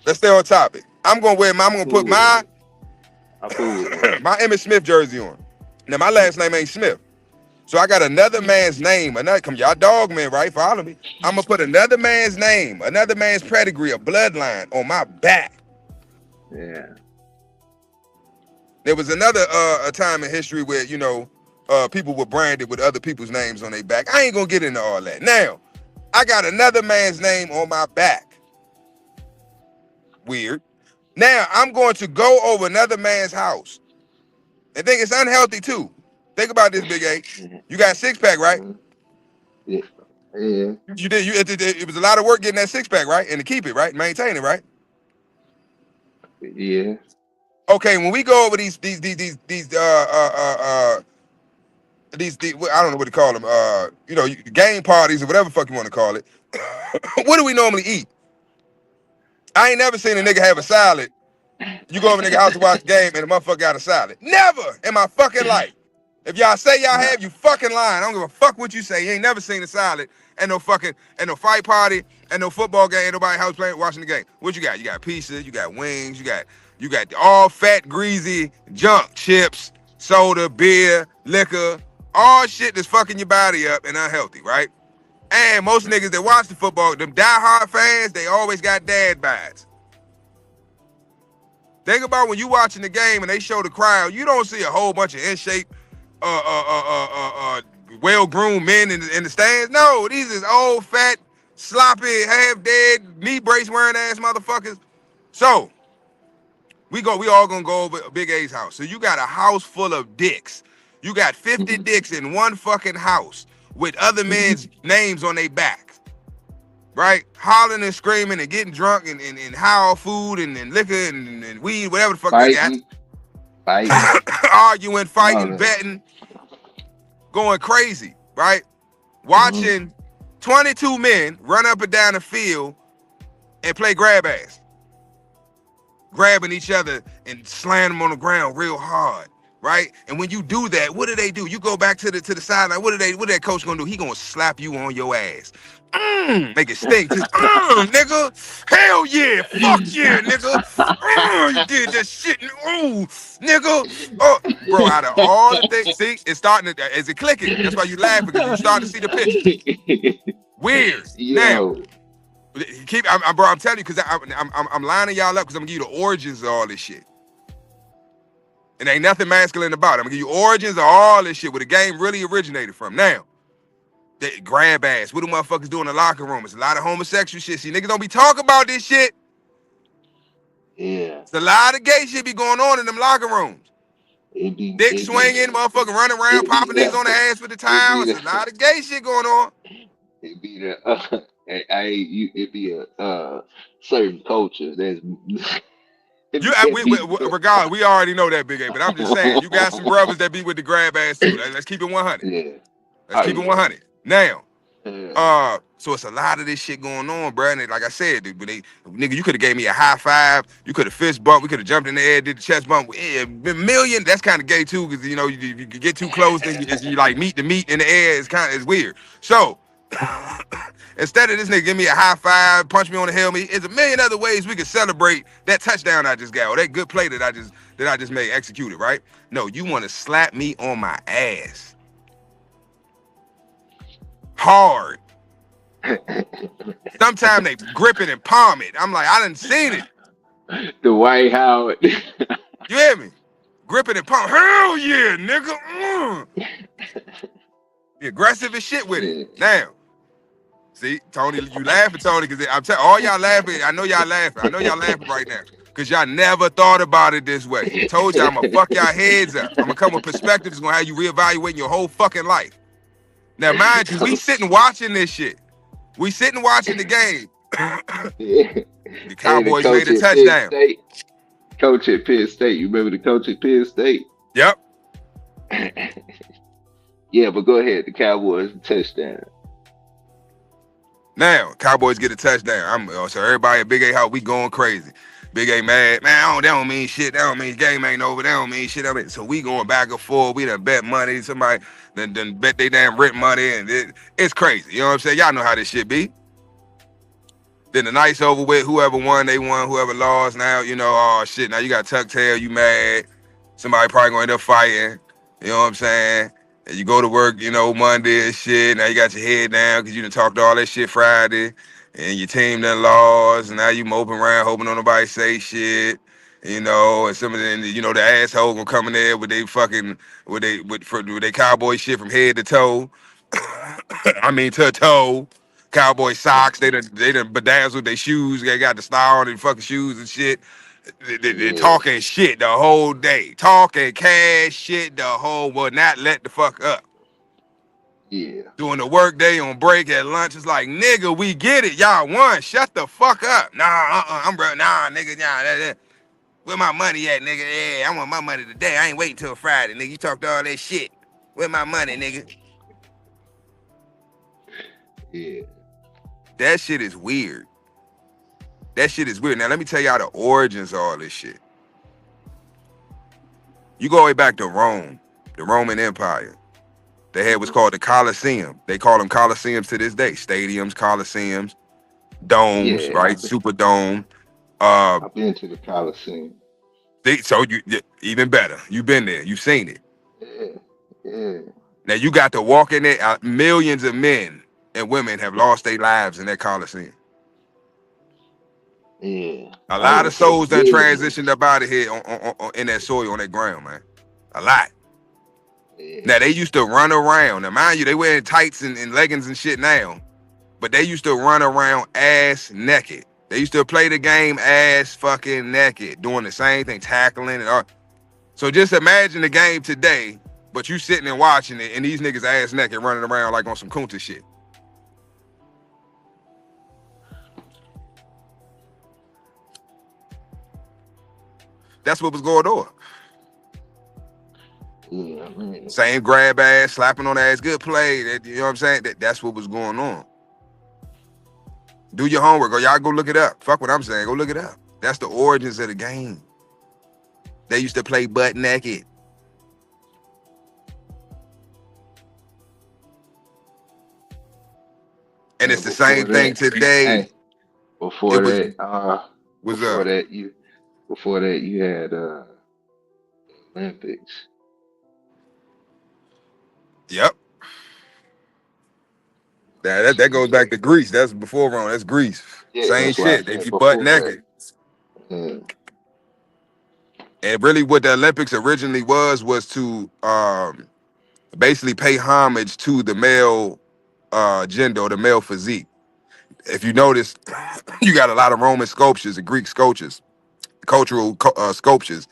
let's stay on topic. I'm gonna put my Emmitt Smith jersey on. Now my last name ain't Smith. So I got another man's name, y'all dog man, right? Follow me. I'm gonna put another man's name, another man's pedigree, a bloodline on my back. Yeah. There was another a time in history where, people were branded with other people's names on their back. I ain't gonna get into all that. Now, I got another man's name on my back. Weird. Now, I'm going to go over another man's house. And think it's unhealthy too. Think about this, Big A. You got a six-pack, right? Yeah. You did. It was a lot of work getting that six-pack, right? And to keep it, right? Maintain it, right? Yeah. Okay, when we go over these I don't know what to call them, game parties or whatever the fuck you want to call it. What do we normally eat? I ain't never seen a nigga have a salad. You go over a nigga house to watch the game and the motherfucker got a salad. Never in my fucking life. If y'all say y'all have, you fucking lying. I don't give a fuck what you say. You ain't never seen a salad and no fight party and no football game, ain't nobody house playing watching the game. What you got? You got pizza, you got wings, you got all fat, greasy junk, chips, soda, beer, liquor, all shit that's fucking your body up and unhealthy, right? And most niggas that watch the football, them diehard fans, they always got dad bods. Think about when you watching the game and they show the crowd, you don't see a whole bunch of in shape, well-groomed men in the stands. No, these is old, fat, sloppy, half-dead, knee brace wearing ass motherfuckers. So we all gonna go over Big A's house. So you got a house full of dicks. You got 50 dicks in one fucking house with other men's names on their back. Right? Hollering and screaming and getting drunk and high off food and liquor and weed, whatever the fuck they got. Fighting. Arguing, fighting, betting, going crazy, right? Watching 22 men run up and down the field and play grab ass. Grabbing each other and slamming them on the ground real hard, right? And when you do that, what do? You go back to the sideline. What that coach gonna do? He gonna slap you on your ass. Make it stink. Nigga. Hell yeah. Fuck yeah, nigga. You did that shit. Ooh, nigga. Oh, bro, out of all the things, see, it's starting to, is it clicking? That's why you laughing, because you starting to see the picture. Weird. Now, bro, I'm telling you, because I'm lining y'all up, because I'm going to give you the origins of all this shit. And ain't nothing masculine about it. I'm going to give you origins of all this shit, where the game really originated from. Now, they grab ass. What do motherfuckers do in the locker room? It's a lot of homosexual shit. See, niggas don't be talking about this shit. Yeah. It's a lot of gay shit be going on in them locker rooms. Dick swinging, motherfucker running around, popping niggas on the ass with the towel. It's a lot of gay shit going on. It be it be a certain culture. There's regardless, we already know that, Big A, but I'm just saying, you got some brothers that be with the grab ass too. Let's keep it 100. Yeah. Let's keep it 100. Now, So it's a lot of this shit going on, bro. And like I said, nigga, you could have gave me a high five, you could have fist bumped, we could have jumped in the air, did the chest bump. Yeah, a million. That's kind of gay too, because you know, you get too close, then you like meet the meat in the air. It's weird. So instead of this nigga give me a high five, punch me on the helmet, there's a million other ways we could celebrate that touchdown I just got, or that good play that I just made executed, right? No, you want to slap me on my ass hard. Sometimes they grip it and palm it. I'm like, I done seen it. The White Howard. You hear me? Grip it and palm. Hell yeah, nigga. Be aggressive as shit with it. Now, see, Tony, you laughing, Tony, because I'm telling all y'all laughing. I know y'all laughing right now. Because y'all never thought about it this way. I told y'all I'm going to fuck y'all heads up. I'm going to come with perspective that's going to have you reevaluating your whole fucking life. Now, mind you, we sitting watching this shit. We sitting watching the game. The Cowboys made a touchdown. Coach at Penn State. You remember the coach at Penn State? Yep. Yeah, but go ahead. The Cowboys touchdown. Now, Cowboys get a touchdown. So everybody at Big A house, we going crazy. Big A mad. Man, that don't mean shit. That don't mean game ain't over. That don't mean shit. So we going back and forth. We done bet money. Somebody done bet they damn rent money. And it's crazy. You know what I'm saying? Y'all know how this shit be. Then the night's over with. Whoever won, they won. Whoever lost, now, you know, oh shit. Now you got tuck tail. You mad. Somebody probably going to end up fighting. You know what I'm saying? And you go to work, you know, Monday and shit. Now you got your head down because you done talked all that shit Friday. And your team done lost. And now you moping around hoping on nobody say shit. You know, and some of them, you know, the asshole gonna come in there with they fucking, with they cowboy shit from head to toe. I mean, to toe. Cowboy socks. They done bedazzled their shoes. They got the star on their fucking shoes and shit. They're talking shit the whole day. Talking cash shit the whole, well, not let the fuck up. Yeah. Doing the work day on break at lunch. It's like, nigga, we get it. Y'all won. Shut the fuck up. Nah, nigga, nah. Where my money at, nigga? Yeah, I want my money today. I ain't waiting till Friday, nigga. You talked all that shit. Where my money, nigga? Yeah. That shit is weird. That shit is weird. Now, let me tell y'all the origins of all this shit. You go way back to Rome, the Roman Empire. They had what's called the Colosseum. They call them Colosseums to this day. Stadiums, Colosseums, domes, right? Superdome. I've been to the Colosseum. So you even better. You've been there. You've seen it. Yeah. Now you got to walk in there. Millions of men and women have lost their lives in that Colosseum. Yeah. A lot of souls done transitioned up out of here on in that soil, on that ground, man. A lot. Yeah. Now they used to run around. Now mind you, they wearing tights and leggings and shit now, but they used to run around ass naked. They used to play the game ass fucking naked, doing the same thing, tackling and all. So just imagine the game today, but you sitting and watching it, and these niggas ass naked running around like on some Kunta shit. That's what was going on. Yeah, man. Same grab ass, slapping on ass, good play. You know what I'm saying? That's what was going on. Do your homework, or y'all go look it up. Fuck what I'm saying. Go look it up. That's the origins of the game. They used to play butt naked. And it's the same thing today. Hey, before that, you had Olympics. Yep. That goes back to Greece. That's before Rome. That's Greece. Yeah, same shit. They be butt naked. Yeah. And really what the Olympics originally was to basically pay homage to the male gender, or the male physique. If you notice, you got a lot of Roman sculptures and Greek sculptures, cultural sculptures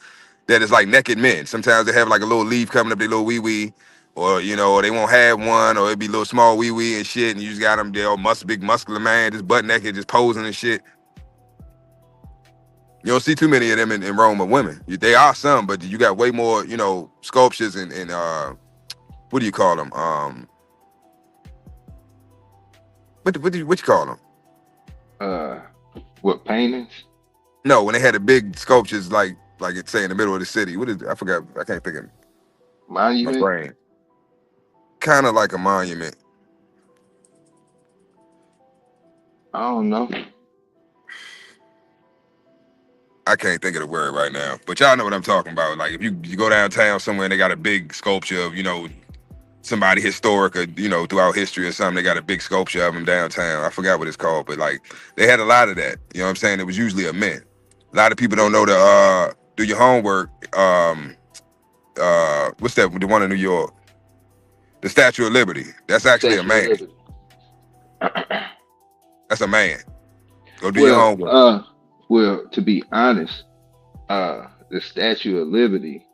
that is like naked men. Sometimes they have like a little leaf coming up their little wee-wee, or, you know, or they won't have one, or it'd be a little small wee-wee and shit, and you just got them there, big muscular man, just butt naked, just posing and shit. You don't see too many of them in Rome of women. They are some, but you got way more, you know, sculptures and what do you call them? what you call them? Uh, what paintings? No, when they had the big sculptures like it's say in the middle of the city. What is it? I forgot. I can't think of it. My Monument? brain. Kind of like a monument. I don't know. I can't think of the word right now, but y'all know what I'm talking about. Like if you go downtown somewhere and they got a big sculpture of somebody historic or throughout history or something, they got a big sculpture of them downtown. I forgot what it's called, but like they had a lot of that. You know what I'm saying? It was usually a men. A lot of people don't know Yeah. to do your homework. What's that? The one in New York, the Statue of Liberty. That's actually a Statue of man. Liberty. That's a man. Go do your Well, homework. to be honest, the Statue of Liberty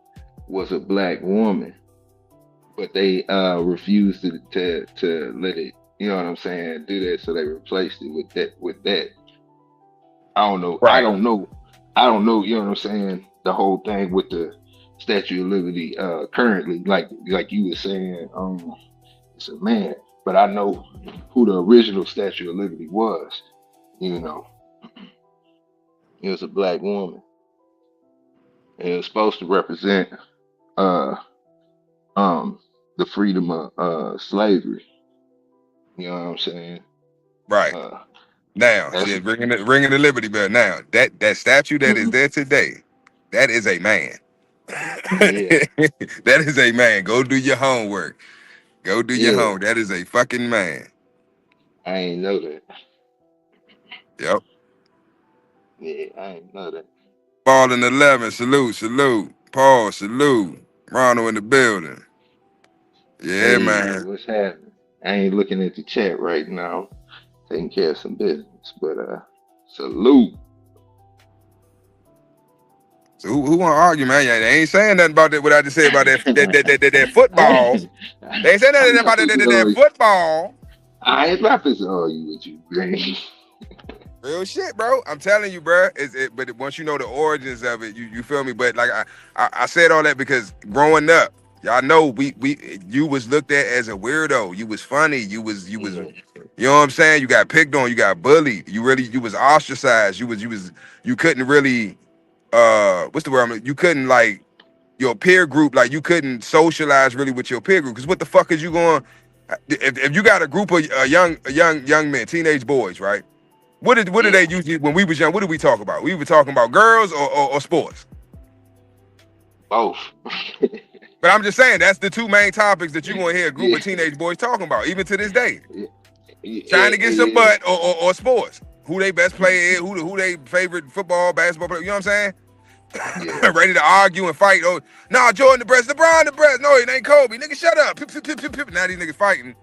was a black woman, but they refused to let it. You know what I'm saying? Do that, so they replaced it with that. With that, I don't know. I Right. don't know. I don't know. You know what I'm saying? The whole thing with the Statue of Liberty currently, like you were saying, it's a man, but I know who the original Statue of Liberty was. You know, it was a black woman, and it was supposed to represent uh um the freedom of slavery. You know what I'm saying? Right. Uh, Now, that's see, ringing the Liberty Bell. Now, that statue that is there today, that is a man. yeah, That is a man. Go do your homework. Go do your yeah. home. That is a fucking man. I ain't know that. Yep. Yeah, I ain't know that. Ball in 11. Salute, salute. Paul, salute. Ronald in the building. Yeah, Hey, man. what's happening? I ain't looking at the chat right now, taking care of some business, but salute. So who want to argue, man? Yeah, they ain't saying nothing about that. What I just said about that football. I, They ain't saying I'm nothing not about supposed to that argue. football. I ain't not supposed to argue with you, Green. Real shit, bro. I'm telling you, bro. But once you know the origins of it, you feel me. But like I said all that because growing up, y'all know you was looked at as a weirdo. You was funny. Yeah, You know what I'm saying. You got picked on. You got bullied. You was ostracized. You couldn't really what's the word? You couldn't like your peer group. Like you couldn't socialize really with your peer group because what the fuck is you going? If you got a group of young men, teenage boys, right? What did yeah, they usually when we was young? What did we talk about? We were talking about girls or sports. both. But I'm just saying that's the two main topics that you gonna hear a group Yeah, of teenage boys talking about, even to this day. yeah, Trying yeah, to get some yeah. butt or sports. Who they best player is, who they favorite football, basketball player, you know what I'm Yeah. saying? Ready to argue and fight. Oh, nah, Jordan the breast, LeBron the breast. No, it ain't Kobe. Nigga, shut up. Pip, pip, pip, pip, pip. Now these niggas fighting.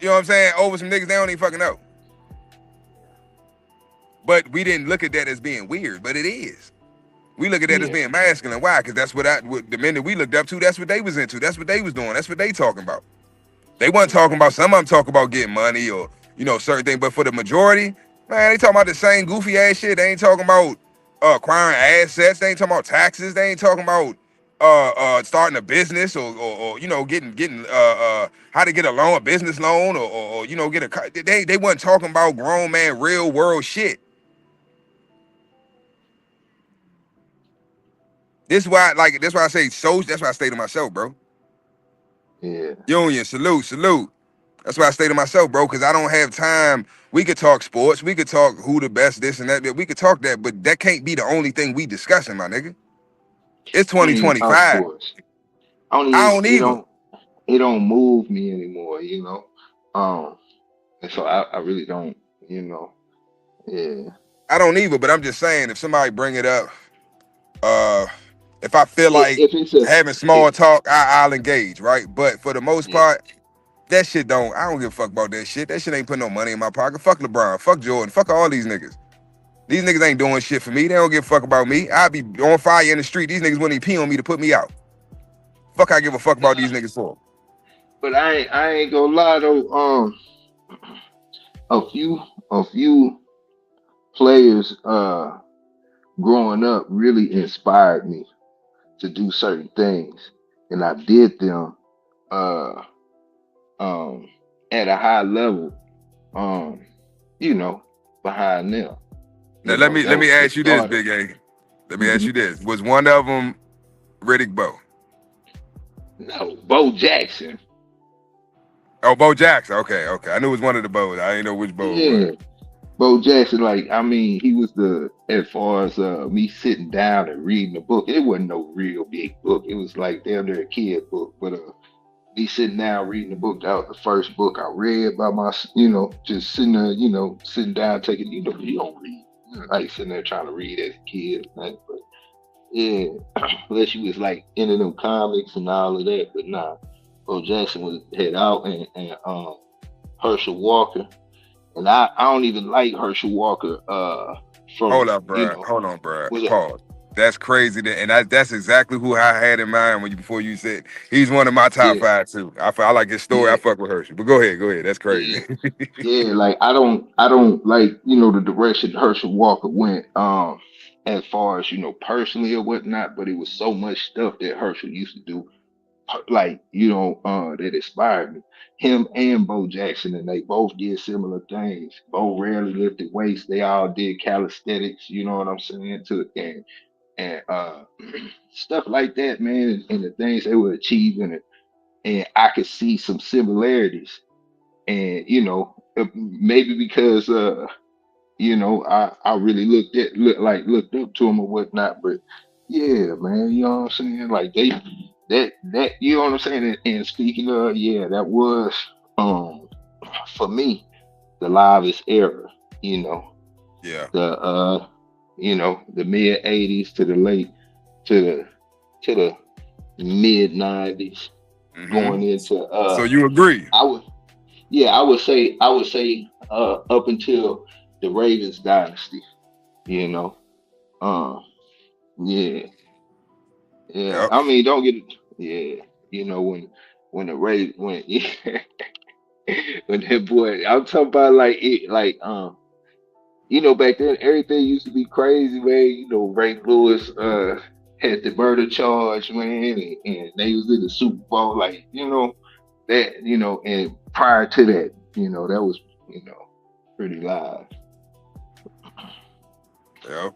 You know what I'm saying? Over some niggas they don't even fucking know. But we didn't look at that as being weird, but it is. We look at that as Yeah. being masculine. Why? Because that's what the men that we looked up to, that's what they was into. That's what they was doing. That's what they talking about. They wasn't talking about, some of them talk about getting money or, certain things. But for the majority, man, they talking about the same goofy ass shit. They ain't talking about acquiring assets. They ain't talking about taxes. They ain't talking about starting a business or getting how to get a loan, a business loan or get a they wasn't talking about grown man real world shit. That's why I say so. That's why I stay to myself, bro. Yeah. Union, salute, salute. That's why I stay to myself, bro, because I don't have time. We could talk sports, we could talk who the best, this and that. We could talk that, but that can't be the only thing we discussing, my nigga. It's I don't even talk 2025. sports. I don't I even don't either. it don't move me anymore, you know. Um and so I really don't, you know. Yeah. I don't either, but I'm just saying if somebody bring it up, uh, if I feel like If it's a having it, small talk, I'll engage, right? But for the most yeah. part, that shit I don't give a fuck about that shit. That shit ain't putting no money in my pocket. Fuck LeBron, fuck Jordan, fuck all these niggas. These niggas ain't doing shit for me. They don't give a fuck about me. I'd be on fire in the street. These niggas wouldn't even pee on me to put me out. Fuck I give a fuck Nah, about these niggas for. but I ain't gonna lie though. A few a few players growing up really inspired me to do certain things. And I did them uh um at a high level. um, you know, behind them. Now You let know, me that let me was the ask you this, start of Big A. Let it. me ask you this: was one of them Riddick Bowe? No, Bo Jackson. Oh, Bo Jackson. Okay, okay. I knew it was one of the Bows. I didn't know which Bow it was. Yeah. Bo Jackson, like, I mean, he was as far as me sitting down and reading a book, it wasn't no real big book. It was like damn near a kid book. But me sitting down reading the book, that was the first book I read by just sitting there, sitting down taking, you don't read. Like sitting there trying to read as a kid. Like, but yeah, unless you was like into them comics and all of that. But nah, Bo Jackson was head out and Herschel Walker. And I don't even like Herschel Walker Hold from, up, bro. Hold on, bro. was it Pause. That's crazy. That's exactly who I had in mind before you said he's one of my top yeah, five too. I like his story. I yeah, fuck with Herschel. But go ahead, go ahead. That's yeah, crazy. yeah, like I don't like, the direction Herschel Walker went as far as, personally or whatnot, but it was so much stuff that Herschel used to do, like, that inspired me. Him and Bo Jackson, and they both did similar things. Bo rarely lifted weights. They all did calisthenics, you know what I'm saying? And stuff like that, man, and the things they were achieving, and I could see some similarities. And maybe because I really looked up to them or whatnot. But yeah, man, you know what I'm saying? Like that you know what I'm saying? And speaking of, yeah, that was um for me the livest era, you know, Yeah. the the mid 80s to the to the mid 90s, going into So you agree? I would yeah, I would say up until the Ravens dynasty, you know. Uh yeah, yeah. Yep. I mean, don't get it, yeah, when the Ravens when when that boy, I'm talking about like back then everything used to be crazy, man. Ray Lewis had the murder charge, man, and they was in the Super Bowl, like, that, and prior to that, that was, pretty live. Yep.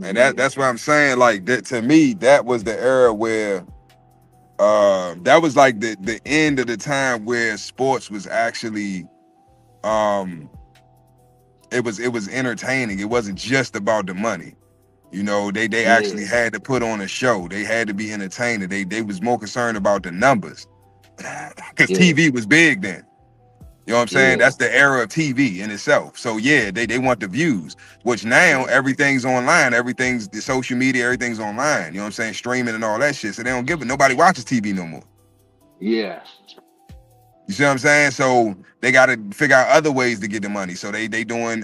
And Yeah, that's what I'm saying. Like that to me, that was the era where that was like the end of the time where sports was actually um it was entertaining. It wasn't just about the money. They actually yeah, had to put on a show. They had to be entertaining. They was more concerned about the numbers because yeah, TV was big then. You know what I'm saying? yeah, That's the era of TV in itself. So yeah, they want the views, which now yeah, everything's online. Everything's the social media. Everything's online. You know what I'm saying? Streaming and all that shit. So they don't give it. Nobody watches TV no more. yeah, You see what I'm saying? So they got to figure out other ways to get the money. So they doing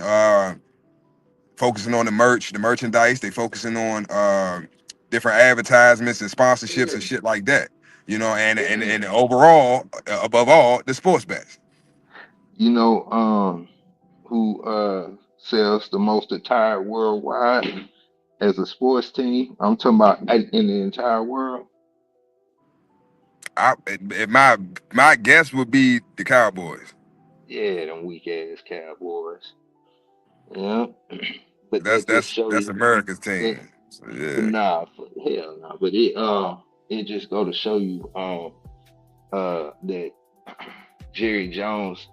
focusing on the merchandise. They focusing on different advertisements and sponsorships yeah, and shit like that. yeah. And overall, above all, the sports bets. You know, who sells the most attire worldwide as a sports team? I'm talking about in the entire world. My guess would be the Cowboys. Yeah, them weak ass Cowboys. Yeah, but That's that just that's show that's you America's that. team. So, But yeah. nah, hell nah. But it just go to show you that Jerry Jones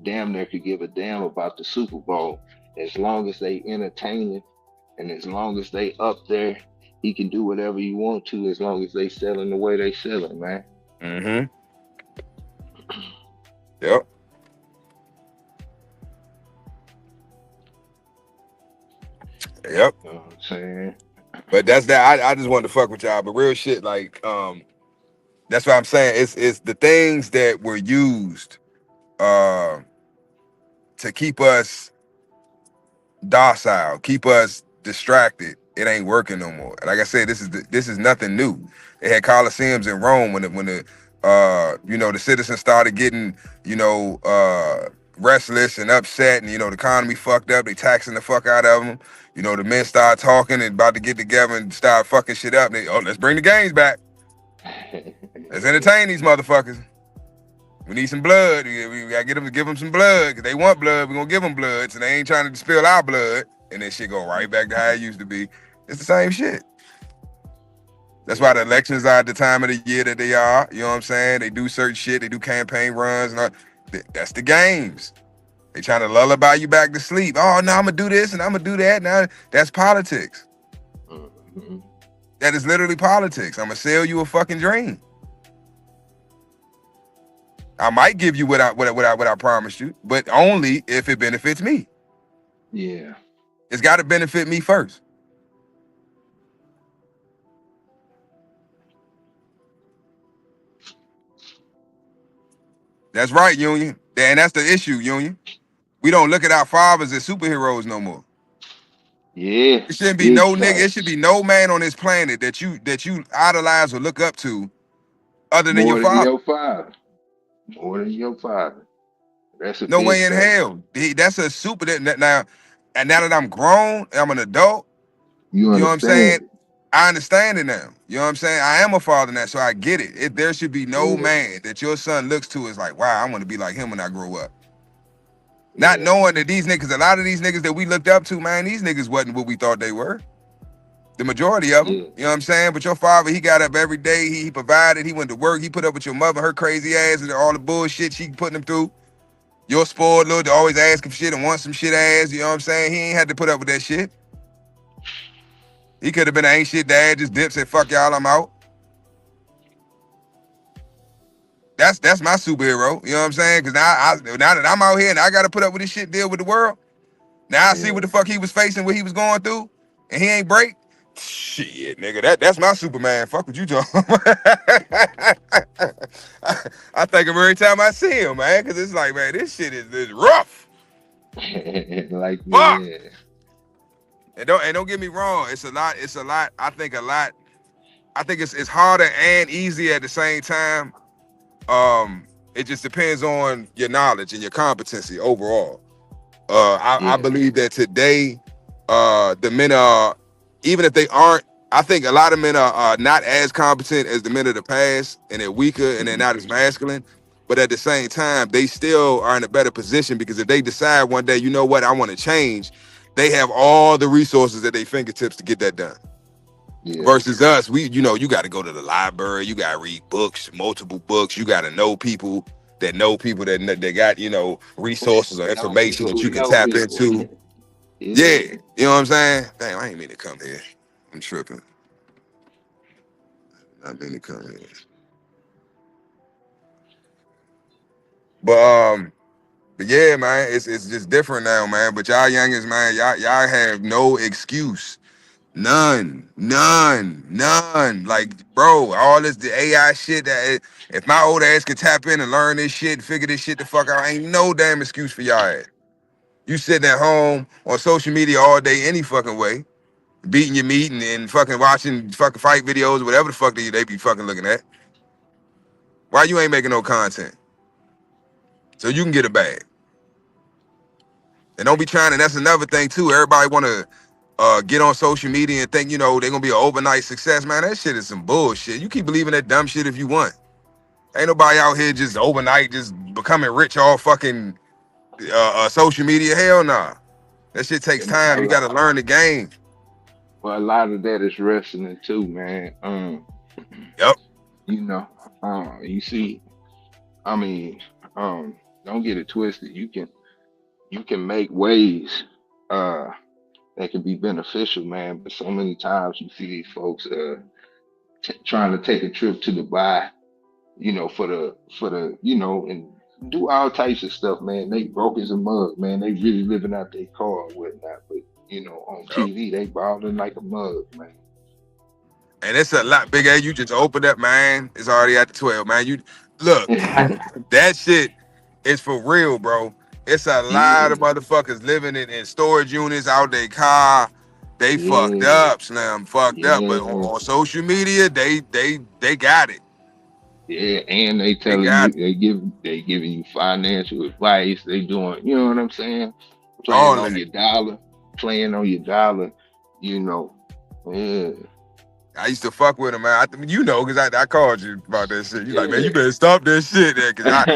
damn near could give a damn about the Super Bowl as long as they entertaining and as long as they up there. He can do whatever you want to as long as they selling the way they selling, man. Mm-hmm. Yep. Yep. You know what I'm saying? But that's that. I just wanted to fuck with y'all. But real shit, like that's what I'm saying. It's the things that were used uh to keep us docile, keep us distracted. It ain't working no more. Like I said, this is nothing new. They had coliseums in Rome when the citizens started getting restless and upset, and the economy fucked up. They taxing the fuck out of them. The men start talking and about to get together and start fucking shit up. Let's bring the games back. Let's entertain these motherfuckers. We need some blood. We gotta give them some blood. Cause they want blood. We're gonna give them blood. So they ain't trying to spill our blood. And then shit go right back to how it used to be. It's the same shit. That's why the elections are at the time of the year that they are. You know what I'm saying? They do certain shit. They do campaign runs. And all. That's the games. They trying to lullaby you back to sleep. Oh, no, I'm going to do this and I'm going to do that. Now, that's politics. Mm-hmm. That is literally politics. I'm going to sell you a fucking dream. I might give you what I promised you, but only if it benefits me. Yeah. It's got to benefit me first. That's right, Union. And that's the issue, Union. We don't look at our fathers as superheroes no more. Yeah. It shouldn't be no nigga. It should be no man on this planet that you idolize or look up to other than your father. More than your father. That's a no way in hell. That's a super. Now, and now that I'm grown, I'm an adult. You know what I'm saying? I understand it now. You know what I'm saying? I am a father now, so I get it. There should be no man that your son looks to is like, wow, I want to be like him when I grow up. Not knowing that these niggas, a lot of these niggas that we looked up to, man, these niggas wasn't what we thought they were. The majority of them. You know what I'm saying? But your father, he got up every day. He provided. He went to work. He put up with your mother, her crazy ass, and all the bullshit she putting him through. Your spoiled little to always ask him shit and want some shit ass. You know what I'm saying? He ain't had to put up with that shit. He could have been an ain't shit dad, just dipped, said, fuck y'all, I'm out. That's my superhero. You know what I'm saying? Because now that I'm out here and I got to put up with this shit, deal with the world. Now I see what the fuck he was facing, what he was going through, and he ain't break. Shit, nigga, that's my Superman. Fuck what you talking I thank him every time I see him, man, because it's like, man, this shit is rough. Like, fuck. Yeah. And don't get me wrong, it's a lot. I think it's harder and easier at the same time. It just depends on your knowledge and your competency overall. I believe that today, the men are, even if they aren't, I think a lot of men are not as competent as the men of the past, and they're weaker and they're not as masculine. But at the same time, they still are in a better position because if they decide one day, you know what, I want to change, they have all the resources at their fingertips to get that done. Yeah. Versus us, you got to go to the library, you got to read books, multiple books, you got to know people that got, resources or information that you can tap into. Yeah, you know what I'm saying? Damn, I ain't mean to come here. I'm tripping. I mean to come here. But yeah, man, it's just different now, man. But y'all youngins, man, y'all have no excuse. None. Like, bro, all this the AI shit that if my old ass could tap in and learn this shit and figure this shit the fuck out, ain't no damn excuse for y'all ass. You sitting at home on social media all day any fucking way, beating your meat and fucking watching fucking fight videos, whatever the fuck they be fucking looking at. Why you ain't making no content? So you can get a bag. And don't be trying, and that's another thing too. Everybody want to get on social media and think, they're going to be an overnight success. Man, that shit is some bullshit. You keep believing that dumb shit if you want. Ain't nobody out here just overnight just becoming rich all fucking social media. Hell nah. That shit takes time. You got to learn the game. Well, a lot of that is wrestling too, man. Yep. You see, I mean, don't get it twisted. You can make ways that can be beneficial, man. But so many times you see these folks trying to take a trip to Dubai, for the and do all types of stuff, man. They broke as a mug, man. They really living out their car and whatnot. But on TV, they balling like a mug, man. And it's a lot bigger. You just opened up, man. It's already at the 12, man. You look, that shit is for real, bro. It's a lot of motherfuckers living in storage units out their car. They fucked up, Slim. Fucked up. But on social media, they got it. Yeah, and they telling you they giving you financial advice. They doing, you know what I'm saying? Playing on your dollar. Yeah. I used to fuck with him, man. You know, because I called you about that shit. You like, man, Yeah. you better stop that shit there, because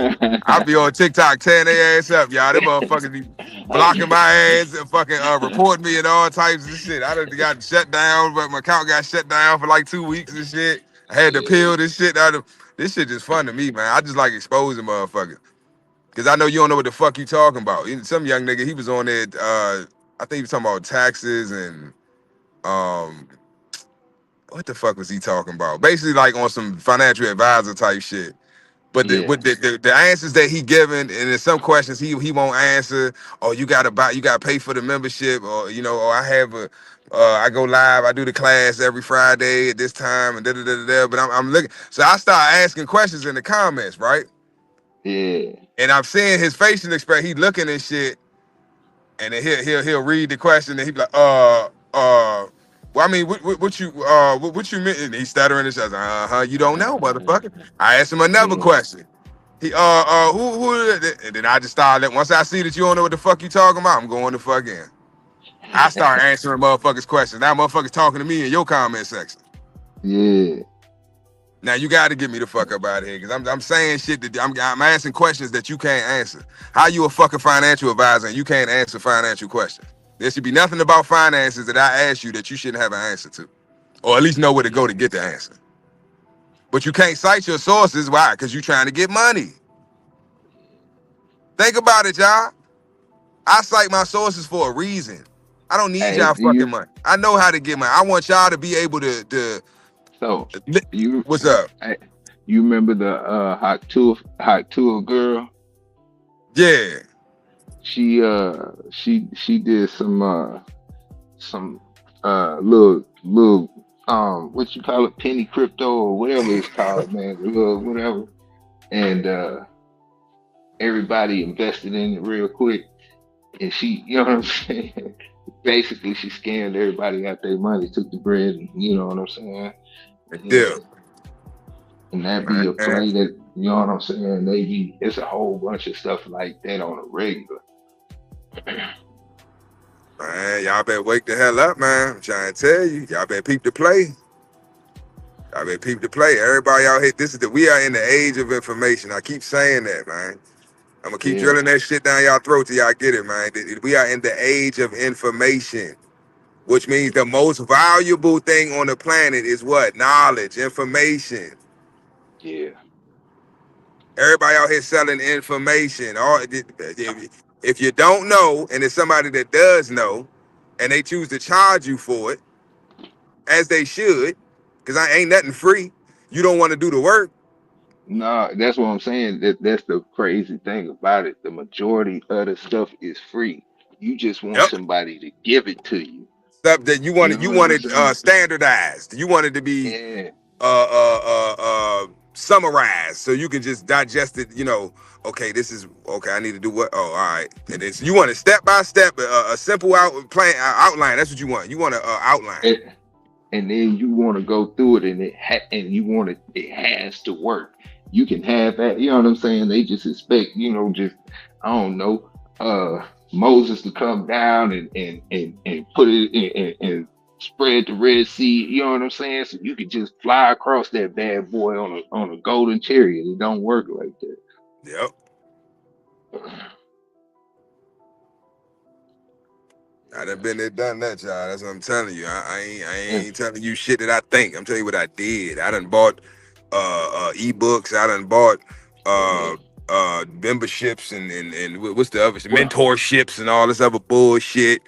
I be on TikTok tearing their ass up, y'all. Them motherfuckers be blocking my ass and fucking reporting me and all types of shit. I done got shut down, but my account got shut down for like 2 weeks and shit. I had to Yeah. peel this shit out of. This shit just fun to me, man. I just like exposing motherfuckers. Because I know you don't know what the fuck you talking about. Some young nigga, he was on there, I think he was talking about taxes and um what the fuck was he talking about? Basically, like on some financial advisor type shit. But Yeah. with the answers that he given, and in some questions he won't answer. Or you gotta pay for the membership, or or I have a, I go live, I do the class every Friday at this time, and da da da da. But I'm looking, so I start asking questions in the comments, right? Yeah. And I'm seeing his facial expression. He looking and shit, and then he'll read the question and he be like, well, I mean, what you mean? And he stuttering and says, you don't know, motherfucker. I asked him another Yeah. question. He, who, and then I just started. Once I see that you don't know what the fuck you talking about, I'm going the fuck in. I start answering motherfuckers' questions. Now motherfuckers talking to me in your comment section. Yeah. Now you got to get me the fuck up out of here, because I'm saying shit that I'm asking questions that you can't answer. How you a fucking financial advisor and you can't answer financial questions? There should be nothing about finances that I ask you that you shouldn't have an answer to, or at least know where to go to get the answer. But you can't cite your sources. Why? Because you're trying to get money. Think about it, y'all. I cite my sources for a reason. I don't need Hey, y'all do fucking you money. I know how to get money. I want y'all to be able to so you what's up? hey, you remember the hot tour girl? Yeah. She did some little what you call it, penny crypto or whatever it's called, man, little whatever. And everybody invested in it real quick, and she, you know what I'm saying? Basically, she scammed everybody, got their money, took the bread, and you know what I'm saying? Yeah. And and that be a Man. play that, you know what I'm saying? They be, it's a whole bunch of stuff like that on a regular. Man, y'all better wake the hell up, man. I'm trying to tell you. Y'all better peep the play. Y'all better peep the play. Everybody out here, we are in the age of information. I keep saying that, man. I'm gonna keep Yeah, drilling that shit down y'all throat till y'all get it, man. We are in the age of information, which means the most valuable thing on the planet is what? Knowledge, information. yeah. Everybody out here selling information. If you don't know, and there's somebody that does know, and they choose to charge you for it, as they should, because I ain't nothing free. You don't want to do the work. No, that's what I'm saying. That's the crazy thing about it. The majority of the stuff is free. You just want Yep. somebody to give it to you. Stuff that you You wanted, know what I'm saying? standardized. You wanted to be Yeah, summarized, so you can just digest it. Okay, this is okay. I need to do what? Oh, all right. And then so you want it step by step, a simple outline. That's what you want. You want a outline. and, and then you want to go through it, and and you want it has to work. You can have that. You know what I'm saying? They just expect, just I don't know, Moses to come down and put it in and spread the Red Sea. You know what I'm saying? So you could just fly across that bad boy on a golden chariot. It don't work like that. Yep. I done been there, done that, y'all. That's what I'm telling you. I Yeah, ain't telling you shit that I think. I'm telling you what I did. I done bought ebooks. I done bought yeah. memberships and what's the other shit? Well, Mentorships and all this other bullshit.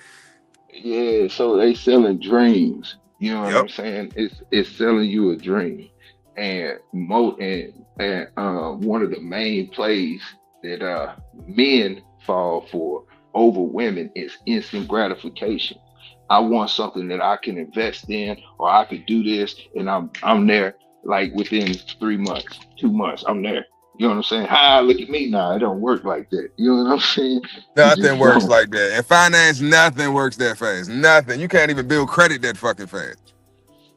yeah, so they selling dreams. You know what Yep. I'm saying? It's selling you a dream. And one of the main plays that men fall for over women is instant gratification. I want something that I can invest in, or I could do this, and I'm there like within 3 months, 2 months, I'm there. You know what I'm saying? Hi, look at me now. It don't work like that. You know what I'm saying? It Nothing just works don't. like that. In finance, nothing works that fast. Nothing. You can't even build credit that fucking fast.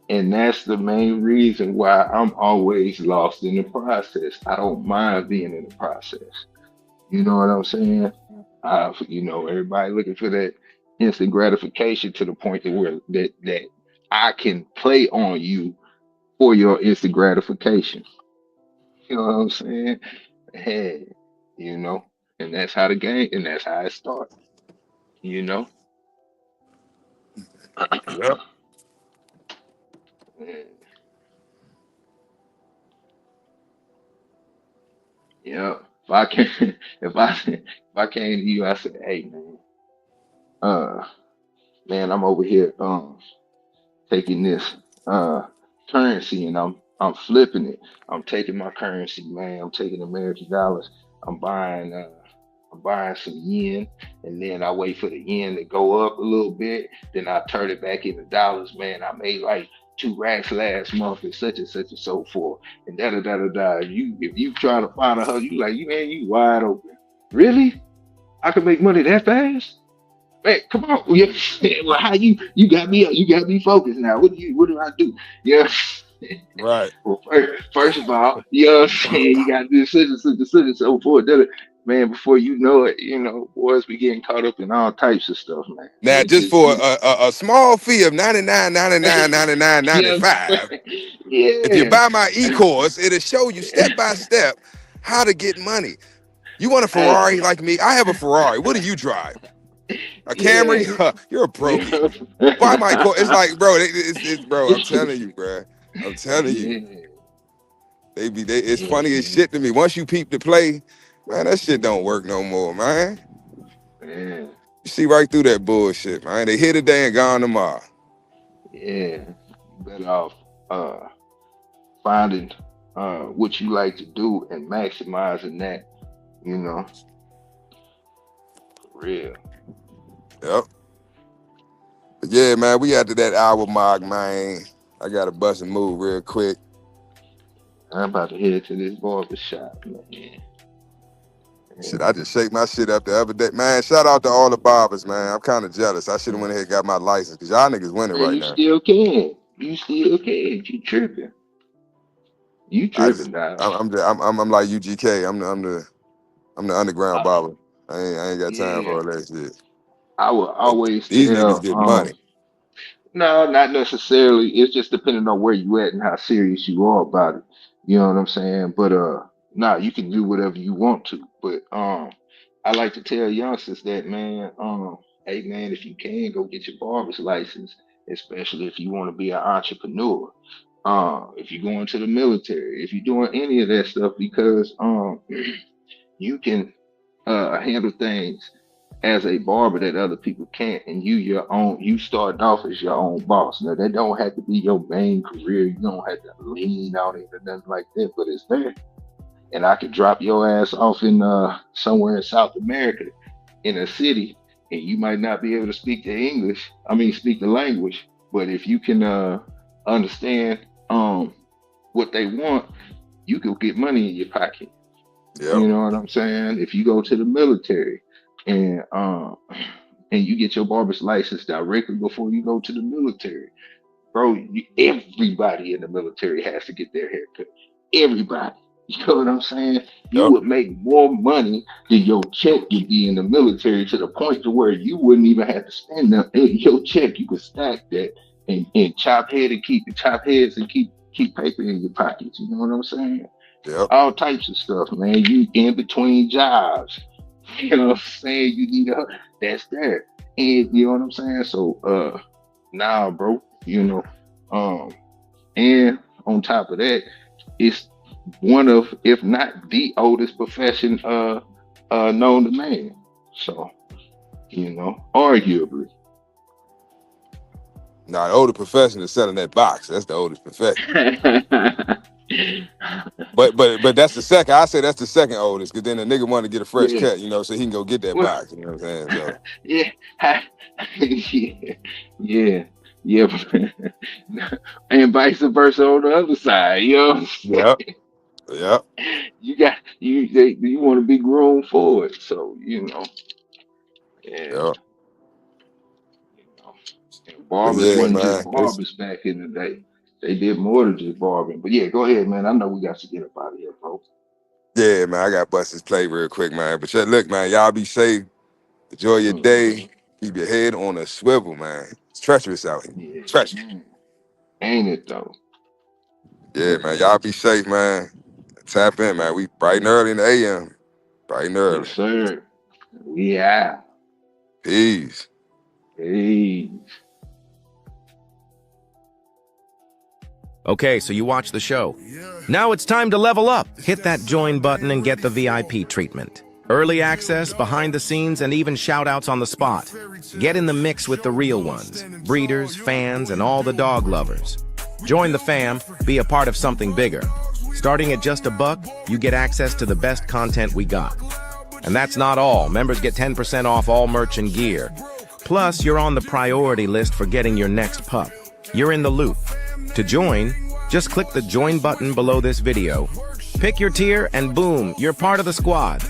And that's the main reason why I'm always lost in the process. I don't mind being in the process. You know what I'm saying? Everybody looking for that instant gratification to the point that where that I can play on you for your instant gratification. You know what I'm saying? Hey, you know, and that's how the game, and that's how it starts. You know. Yep. Yeah. If I can, if I came to you, I said, "Hey, man, uh, man, I'm over here, taking this currency and I'm flipping it. I'm taking my currency, man. I'm taking American dollars. I'm buying uh I'm buying some yen, and then I wait for the yen to go up a little bit. Then I turn it back into dollars, man. I made like 2 racks last month and such and so forth. And da da da da da. You if you try to find a hustle, you like you man, you wide open. Really? I can make money that fast? Man, come on. Yeah. Well, how you got me focused now. What do I do? Yeah. Right. Well, first of all, you know what I'm saying? You got to do such and so forth. Man, before you know it, boys be getting caught up in all types of stuff, man. And Now, they just just for get, a small fee of 99, 99, 99, you know 95, if you Yeah. buy my e-course, it'll show you step by step how to get money. You want a Hey, Ferrari like me? I have a Ferrari. What do you drive? A Camry? yeah. You're a brokey. Yeah. Buy my course. It's like, bro, bro. I'm telling you, bro. I'm telling you, Yeah. it's Yeah, funny as man. shit to me. Once you peep the play, man, that shit don't work no more, man. Yeah. You see right through that bullshit, man. They hit a day and gone tomorrow. Yeah. You better off finding what you like to do and maximizing that, you know, for real. Yep. But yeah, man, we after that hour mark, man. I gotta bust and move real quick. I'm about to head to this barber shop, man. Shit, Yeah. I just shake my shit up the other day. Man, shout out to all the barbers, man. I'm kind of jealous. I should have went ahead and got my license because y'all niggas winning Man, right you now. still can. You still can. You tripping. You I just, tripping now. I'm like UGK. I'm the underground Uh, barber. I ain't got time for yeah. all that shit. I will But always these niggas tell, get money. no, not necessarily. It's just depending on where you at and how serious you are about it. You know what I'm saying? But nah, you can do whatever you want to. But I like to tell youngsters that, man, hey man, if you can go get your barber's license, especially if you want to be an entrepreneur. If you're going to the military, if you're doing any of that stuff, because you can handle things as a barber that other people can't, and you start off as your own boss. Now that don't have to be your main career. You don't have to lean on it or nothing like that, but it's there. And I could drop your ass off in somewhere in South America in a city, and you might not be able to speak the English. I mean, speak the language, but if you can understand what they want, you can get money in your pocket. Yep. You know what I'm saying? If you go to the military and you get your barber's license directly before you go to the military, bro, everybody in the military has to get their hair cut. Everybody. You know what I'm saying? You Yep. would make more money than your check would be in the military to the point to where you wouldn't even have to spend your check. You could stack that and chop heads and keep paper in your pockets. You know what I'm saying? Yep. All types of stuff, man. You in between jobs. You know what I'm saying? You need a that's there. And you know what I'm saying? So nah, bro, and on top of that, it's one of, if not the oldest profession known to man. So, arguably. Now the older profession is selling that box. That's the oldest profession. But that's the second. I say that's the second oldest, because then the nigga want to get a fresh Yeah. cut, so he can go get that Well, box. You know what I'm saying? So yeah. Yeah. Yeah. Yeah. And vice versa on the other side, yep. Yep. you got you want to be groomed for it. So, yeah, Yep. you know. And But barbers yeah, wasn't just man. It's barbers back in the day. They did more than just barbering. But yeah, go ahead, man. I know we got to get up out of here, bro. yeah, man. I got bust this play real quick, man. But yeah, look, man, y'all be safe. Enjoy your Mhm. day. Keep your head on a swivel, man. It's treacherous out here. Yeah, Treacherous. man. Ain't it though? Yeah, man. Y'all be safe, man. Tap in, man. We bright and early in the AM. Bright and early. Yes, sir. Yeah. Peace. Peace. Okay, so you watch the show. Now it's time to level up. Hit that join button and get the VIP treatment. Early access, behind the scenes, and even shout-outs on the spot. Get in the mix with the real ones, breeders, fans, and all the dog lovers. Join the fam, be a part of something bigger. Starting at just $1, you get access to the best content we got. And that's not all. Members get 10% off all merch and gear. Plus, you're on the priority list for getting your next pup. You're in the loop. To join, just click the join button below this video. Pick your tier and boom, you're part of the squad.